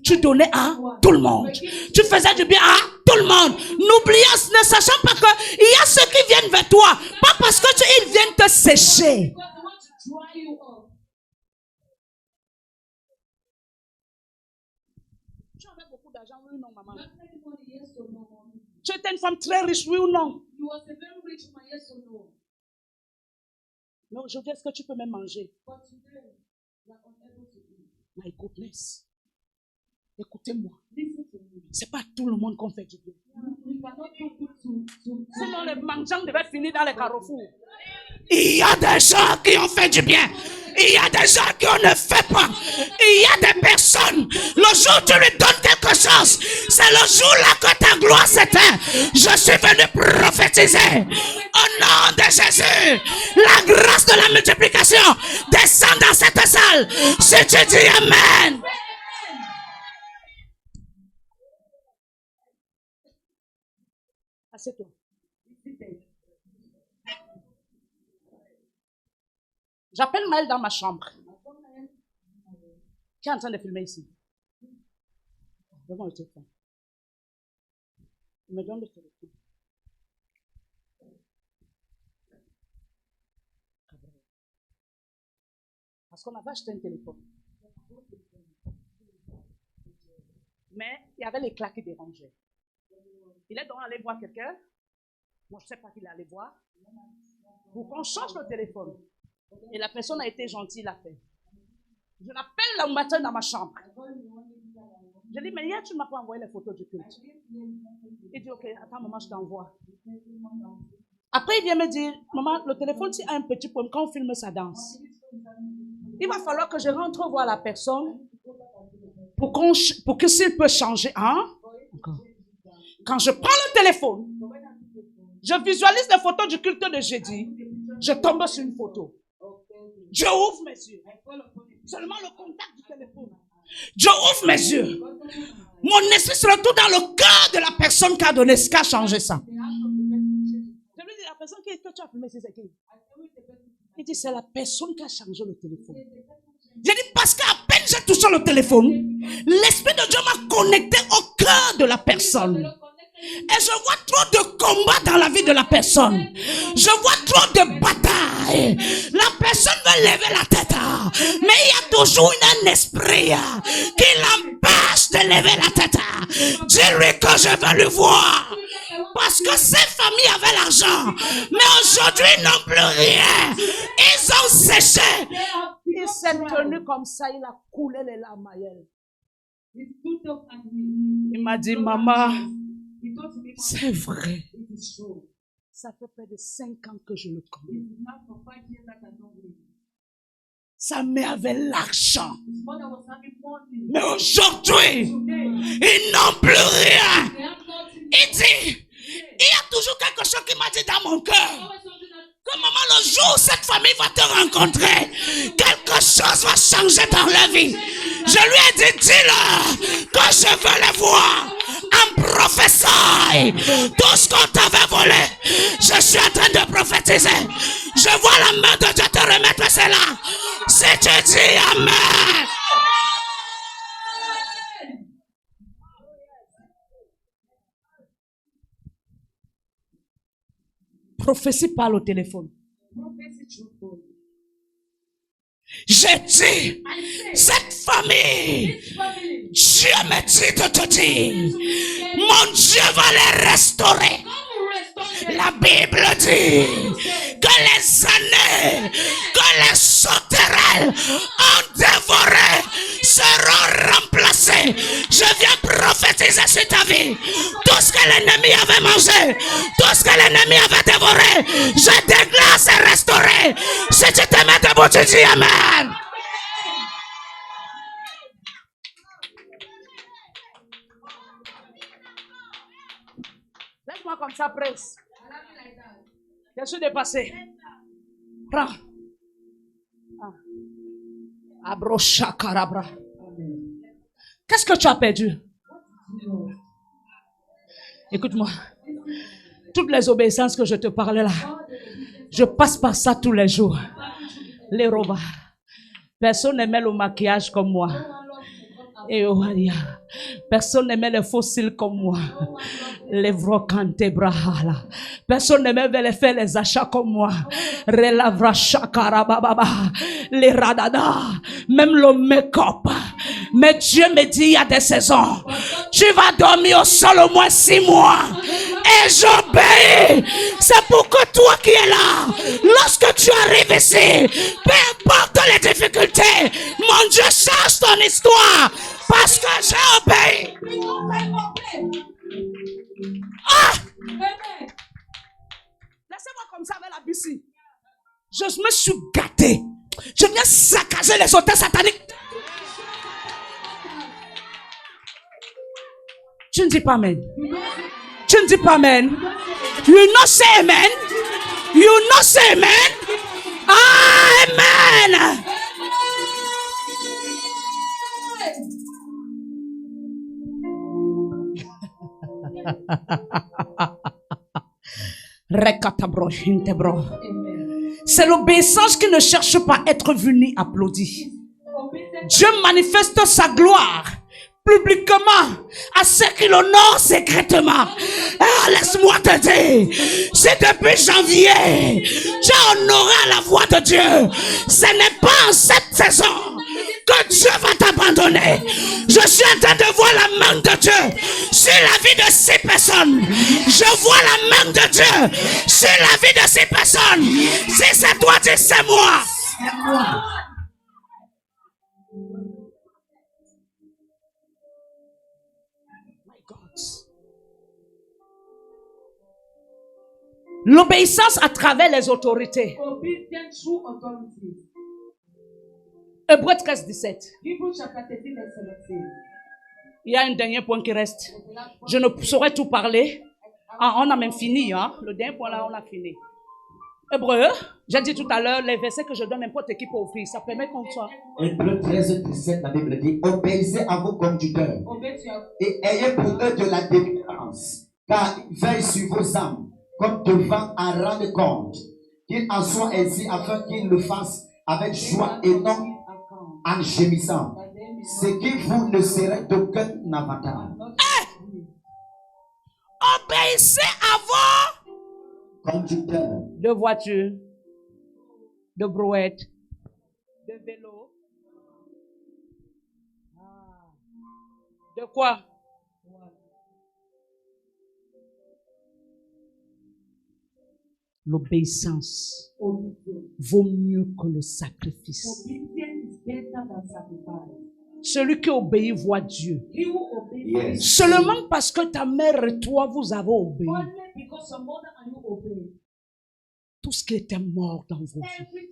Tu donnais à tout le monde. Tu faisais du bien à tout le monde. N'oubliez, ne sachant pas qu'il y a ceux qui viennent vers toi. Pas parce que ils viennent te sécher. Tu avais beaucoup d'argent, oui ou non, maman? Tu étais une femme très riche, oui ou non? Mais aujourd'hui, est-ce que tu peux même manger? My goodness. Écoutez-moi. C'est pas tout le monde qu'on fait du bien. Sinon, les mangeants devaient finir dans les carrefours. Il y a des gens qui ont fait du bien. Il y a des gens qui ne fait pas. Il y a des personnes. Le jour où tu lui donnes quelque chose, c'est le jour-là que ta gloire s'éteint. Je suis venu prophétiser. Au nom de Jésus, la grâce de la multiplication descend dans cette salle. Si tu dis Amen. Assieds-toi. J'appelle Maël dans ma chambre. Qui est en train de filmer ici? Devant le téléphone. Il me donne le téléphone. Parce qu'on avait acheté un téléphone. Mais il y avait l'éclat qui dérangeait. Il est donc allé voir quelqu'un. Bon, je ne sais pas qui il est allé voir. Pour qu'on change le téléphone. Et la personne a été gentille, il l'a fait. Je l'appelle le matin dans ma chambre. Je dis, mais hier, tu ne m'as pas envoyé les photos du culte. Il dit, ok, attends, maman, je t'envoie. Après, il vient me dire, maman, le téléphone, tu as un petit problème quand on filme sa danse. Il va falloir que je rentre voir la personne pour que s'il peut changer. Hein? Quand je prends le téléphone, je visualise les photos du culte de jeudi, je tombe sur une photo. Je ouvre mes yeux. Seulement le contact du téléphone. Je ouvre mes yeux. Mon esprit se retrouve dans le cœur de la personne qui a donné, qui a changé ça. Je lui dis, la personne que tu as filmé, c'est qui? Il dit, c'est la personne qui a changé le téléphone. J'ai dit, parce qu'à peine j'ai touché le téléphone, l'Esprit de Dieu m'a connecté au cœur de la personne. Et je vois trop de combats dans la vie de la personne. Je vois trop de batailles. La personne veut lever la tête. Mais il y a toujours un esprit qui l'empêche de lever la tête. Dis-lui que je veux le voir. Parce que ces familles avaient l'argent. Mais aujourd'hui, ils n'ont plus rien. Ils ont séché. Il s'est tenu comme ça. Il a coulé les larmes à elle. Il m'a dit, maman, c'est vrai. Ça fait près de 5 ans que je le connais. Sa mère avait l'argent. Mais aujourd'hui, ils n'ont plus rien. Il dit, il y a toujours quelque chose qui m'a dit dans mon cœur. Que maman, le jour où cette famille va te rencontrer, quelque chose va changer dans leur vie. Je lui ai dit, dis-leur que je veux les voir. En prophétie, tout ce qu'on t'avait volé, je suis en train de prophétiser. Je vois la main de Dieu te remettre cela. Si tu dis Amen. Prophétie parle au téléphone. J'ai dit, cette famille, Dieu me dit de te dire, mon Dieu va les restaurer. La Bible dit que les années, que les sauterelles ont dévoré seront remplacées. Je viens prophétiser sur ta vie. Tout ce que l'ennemi avait mangé, tout ce que l'ennemi avait dévoré, je déclare c'est restauré. Si tu te mets debout, tu dis Amen. Laisse-moi comme ça, presse. Je suis dépassé. Prends. Abrocha carabra. Qu'est-ce que tu as perdu? Écoute-moi. Toutes les obéissances que je te parlais là, je passe par ça tous les jours. Les robas. Personne n'aimait le maquillage comme moi. Et personne n'aimait les fossiles comme moi. Les vrocante brahala. Personne n'aimait faire les achats comme moi. Relavra chakarababa. Les radada. Même le make-up. Mais Dieu me dit il y a des saisons. Tu vas dormir au sol au moins 6 mois. Et j'obéis. C'est pour que toi qui es là, lorsque tu arrives ici, peu importe les difficultés, mon Dieu change ton histoire. Parce que j'ai obéi. Ah! Laissez-moi comme ça avec la BC. Je me suis gâté. Je viens saccager les hôtels sataniques. Tu ne dis pas amen. Tu ne dis pas amen. You not say amen. You not say amen. Amen. C'est l'obéissance qui ne cherche pas à être venu applaudir. Dieu manifeste sa gloire publiquement à ceux qui l'honorent secrètement. Ah, laisse-moi te dire, c'est depuis janvier, tu as honoré la voix de Dieu. Ce n'est pas en cette saison que Dieu va t'abandonner. Je suis en train de voir la main de Dieu sur la vie de ces personnes. Je vois la main de Dieu sur la vie de ces personnes. Si c'est toi, dis c'est moi. My God. L'obéissance à travers les autorités. Obedience through authority. Hébreux 13, 17. Hebrews chapter 13, verse 17. Il y a un dernier point qui reste. Je ne saurais tout parler. Ah, on a même fini, hein. Le dernier point là, on a fini. Hébreux, j'ai dit tout à l'heure, les versets que je donne n'importe qui pour ouvrir, ça permet qu'on soit. Hébreux 13, 17, la Bible dit, obéissez à vos conducteurs et ayez pour eux de la délivrance, car ils veillent sur vos âmes, comme devant un rendre compte, qu'il en soit ainsi afin qu'ils le fassent avec joie et non en gémissant, ce qui vous ne serait d'aucun avantage. Obéissez à vos Conducteurs, de voitures, de brouettes, de vélos. De quoi? L'obéissance vaut mieux que le sacrifice. Celui qui obéit voit Dieu. yes. Seulement parce que ta mère et toi, vous avez obéi. Tout ce qui était mort dans vos vies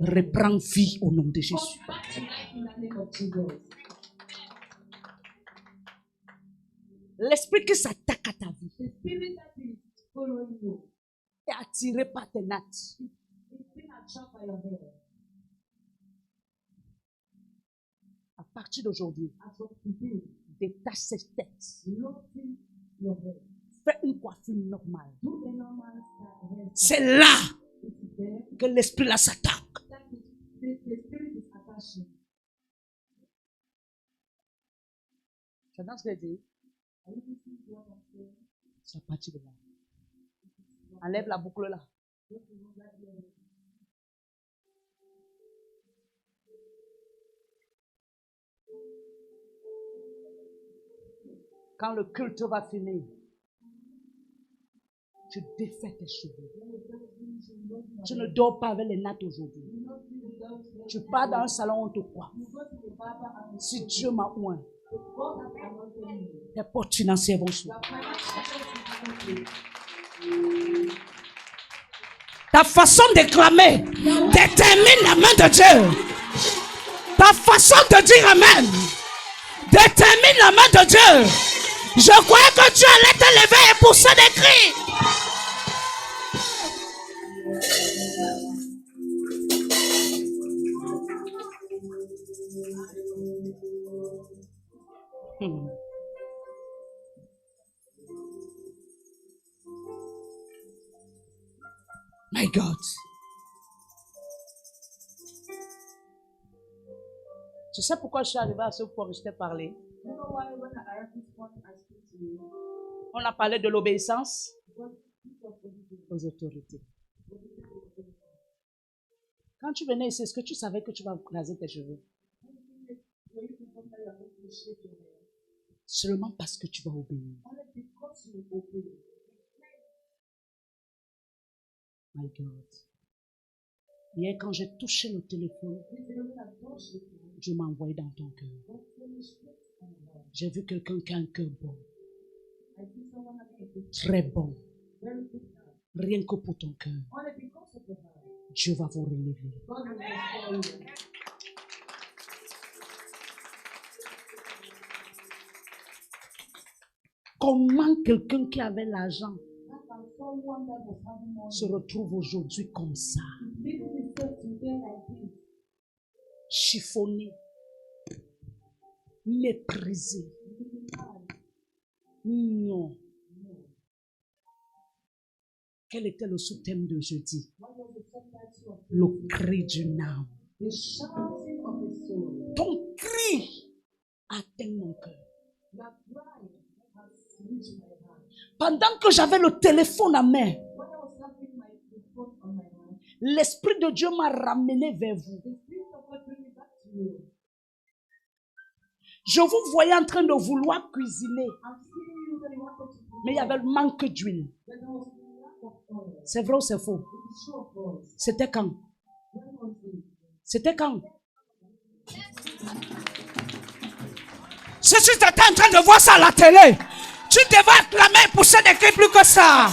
reprend vie au nom de Jésus. L'esprit qui s'attaque à ta vie est attiré par tes nattes. À partir d'aujourd'hui, détache cette tête. Fais une coiffure normale. C'est là que l'esprit là s'attaque. C'est dans ce que je dis. C'est à partir de là. Enlève la boucle là. Quand le culte va finir, tu défais tes cheveux. Tu ne dors pas avec les nattes aujourd'hui. Tu pars dans un salon, on te croit. Si Dieu m'a oint, tes portes financières vont s'ouvrir. Ta façon de clamer détermine la main de Dieu. Ta façon de dire Amen détermine la main de Dieu. Je croyais que Dieu allait te lever et pousser des cris. My God. Tu sais pourquoi je suis arrivé à ce point où je t'ai parlé? On a parlé de l'obéissance aux autorités. Quand tu venais ici, est-ce que tu savais que tu vas raser tes cheveux? Seulement parce que tu vas obéir. My God. Hier, quand j'ai touché le téléphone, Dieu m'a envoyé dans ton cœur. J'ai vu quelqu'un qui a un cœur bon. Très bon. Rien que pour ton cœur. Dieu va vous relever. Comment quelqu'un qui avait l'argent se retrouve aujourd'hui comme ça? Chiffonné, méprisé. Non. Quel était le sous-thème de jeudi? Le cri d'une âme. Ton cri atteint mon cœur. Pendant que j'avais le téléphone à main, l'Esprit de Dieu m'a ramené vers vous. Je vous voyais en train de vouloir cuisiner. Mais il y avait le manque d'huile. C'est vrai ou c'est faux? C'était quand? C'était quand? Si tu étais en train de voir ça à la télé, tu devais acclamer et pousser des cris plus que ça.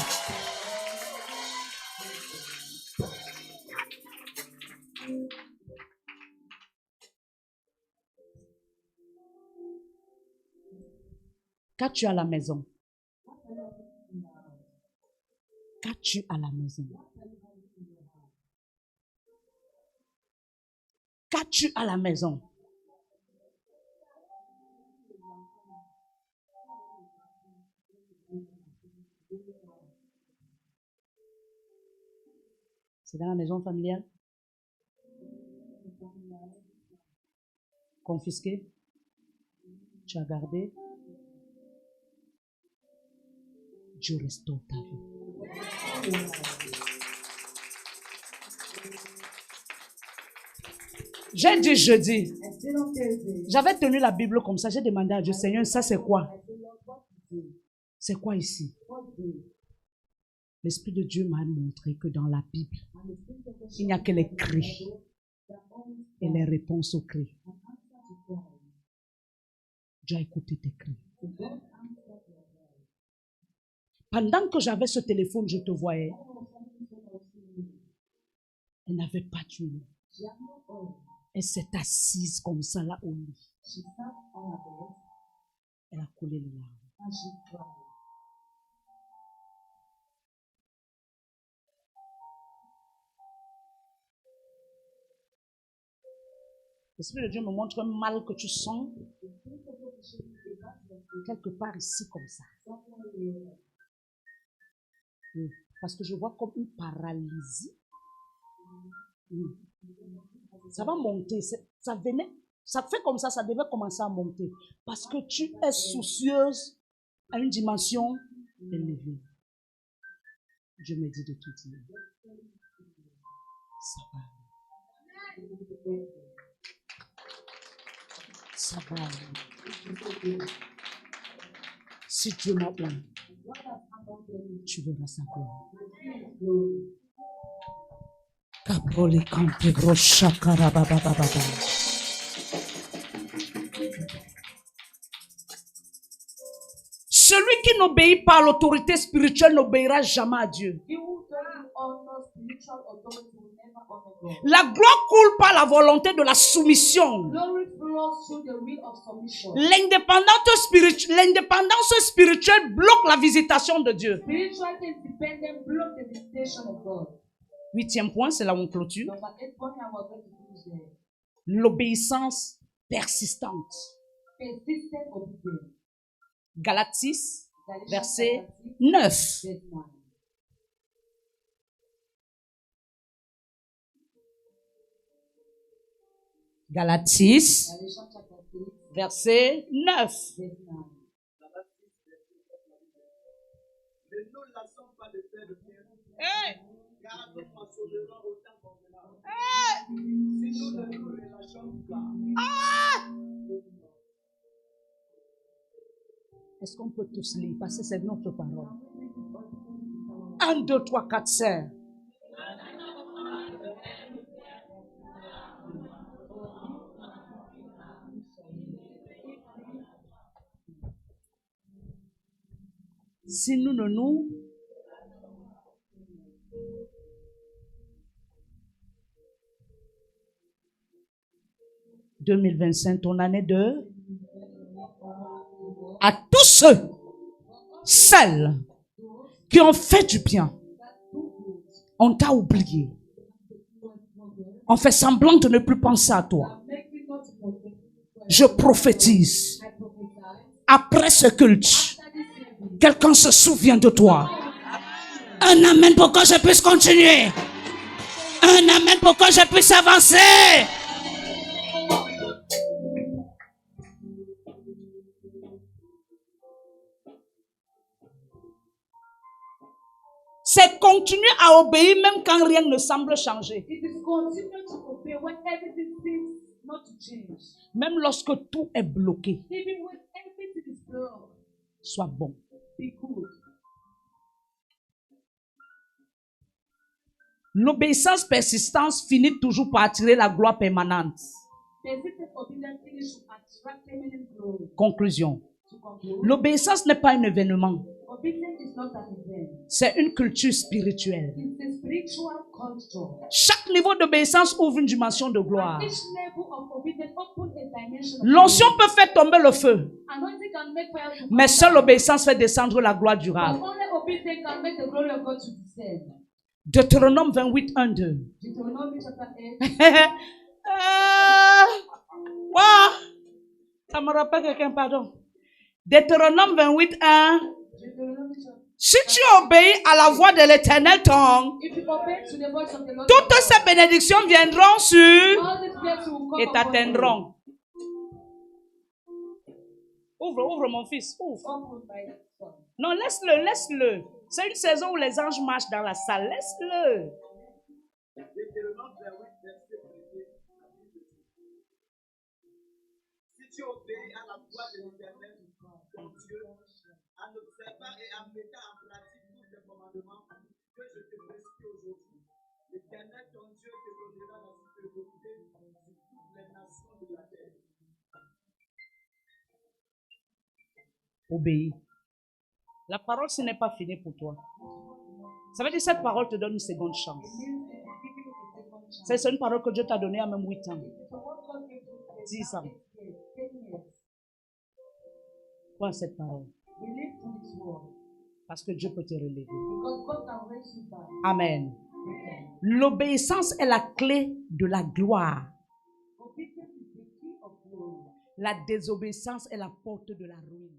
Qu'as-tu à la maison? Qu'as-tu à la maison? Qu'as-tu à la maison? C'est dans la maison familiale? Confisqué? Tu as gardé? Dieu restaure ta vie. J'ai dit jeudi, j'avais tenu la Bible comme ça, j'ai demandé à Dieu, Seigneur, ça c'est quoi? C'est quoi ici? L'Esprit de Dieu m'a montré que dans la Bible, il n'y a que les cris et les réponses aux cris. Dieu a écouté tes cris. Pendant que j'avais ce téléphone, je te voyais. Elle n'avait pas d'huile. Elle s'est assise comme ça là au lit. Elle a coulé les larmes. L'Esprit de Dieu me montre un mal que tu sens quelque part ici comme ça. Oui, parce que je vois comme une paralysie. Oui. Ça va monter, ça venait, ça fait comme ça devait commencer à monter. Parce que tu es soucieuse à une dimension élevée. Je me dis de tout dire. Ça va. Ça va. Si Dieu m'a oint, tu verras sa gloire. Cabroli cante gros chakara baba baba. Celui qui n'obéit pas à l'autorité spirituelle n'obéira jamais à Dieu. La gloire coule par la volonté de la soumission. L'indépendance spirituelle bloque la visitation de Dieu. 8e point, c'est là où on clôture. L'obéissance persistante. Galates 6, verset 9. Galates 6, verset 9. Ne nous lassons pas de faire le bien, car nous moissonnerons au temps convenable. Si nous ne nous relâchons pas. Est-ce qu'on peut tous lire? Parce que c'est notre parole. 1, 2, 3, 4, 5. Si nous ne nous... « 2025, ton année de... à tous ceux, celles qui ont fait du bien, on t'a oublié. On fait semblant de ne plus penser à toi. Je prophétise. Après ce culte, quelqu'un se souvient de toi. Un amen pour que je puisse continuer. Un amen pour que je puisse avancer. C'est continuer à obéir même quand rien ne semble changer. not to change. Même lorsque tout est bloqué, Even when everything is blocked, sois bon. be good. L'obéissance persistante finit toujours par attirer la gloire permanente. Persistent obedience should attract permanent glory. Conclusion. To conclude, L'obéissance n'est pas un événement, obedience is not an event. c'est une culture spirituelle. It's a spiritual culture. Chaque niveau d'obéissance ouvre une dimension de gloire. Each level of obedience opens a dimension of L'onction glory. peut faire tomber le feu, Anointing can make fire to mais come seule down. l'obéissance fait descendre la gloire But durable. only obedience can make the glory of God to descend. Deutéronome 28, 1, 2. Deuteronomy chapter 8. Wow. Ça me rappelle quelqu'un, pardon. Deutéronome 28, 1. Deuteronomy chapter. Si tu obéis à la voix de l'Éternel, ton, If you obey to the voice of the Lord, toutes ces bénédictions viendront sur all these blessings will come et upon you. t'atteindront. Ouvre mon fils, ouvre. Open by son. Non, laisse-le. C'est une saison où les anges marchent dans la salle. Laisse-le. Deutéronome 28, verset 1er. Si tu obéis à la voix de l'Éternel, ton Dieu, en observant et en mettant en pratique tous les commandements que je te prescris aujourd'hui, l'Éternel, ton Dieu, te donnera la supériorité sur toutes les nations de la terre. Obéis. La parole, ce n'est pas fini pour toi. Ça veut dire que cette parole te donne une seconde chance. C'est une parole que Dieu t'a donnée à même 8 ans. 10 ans. Prends cette parole. Believe to His word. Parce que Dieu peut te relever. Because God can raise you back. Amen. L'obéissance est la clé de la gloire. Obedience is the key of glory. La désobéissance est la porte de la ruine.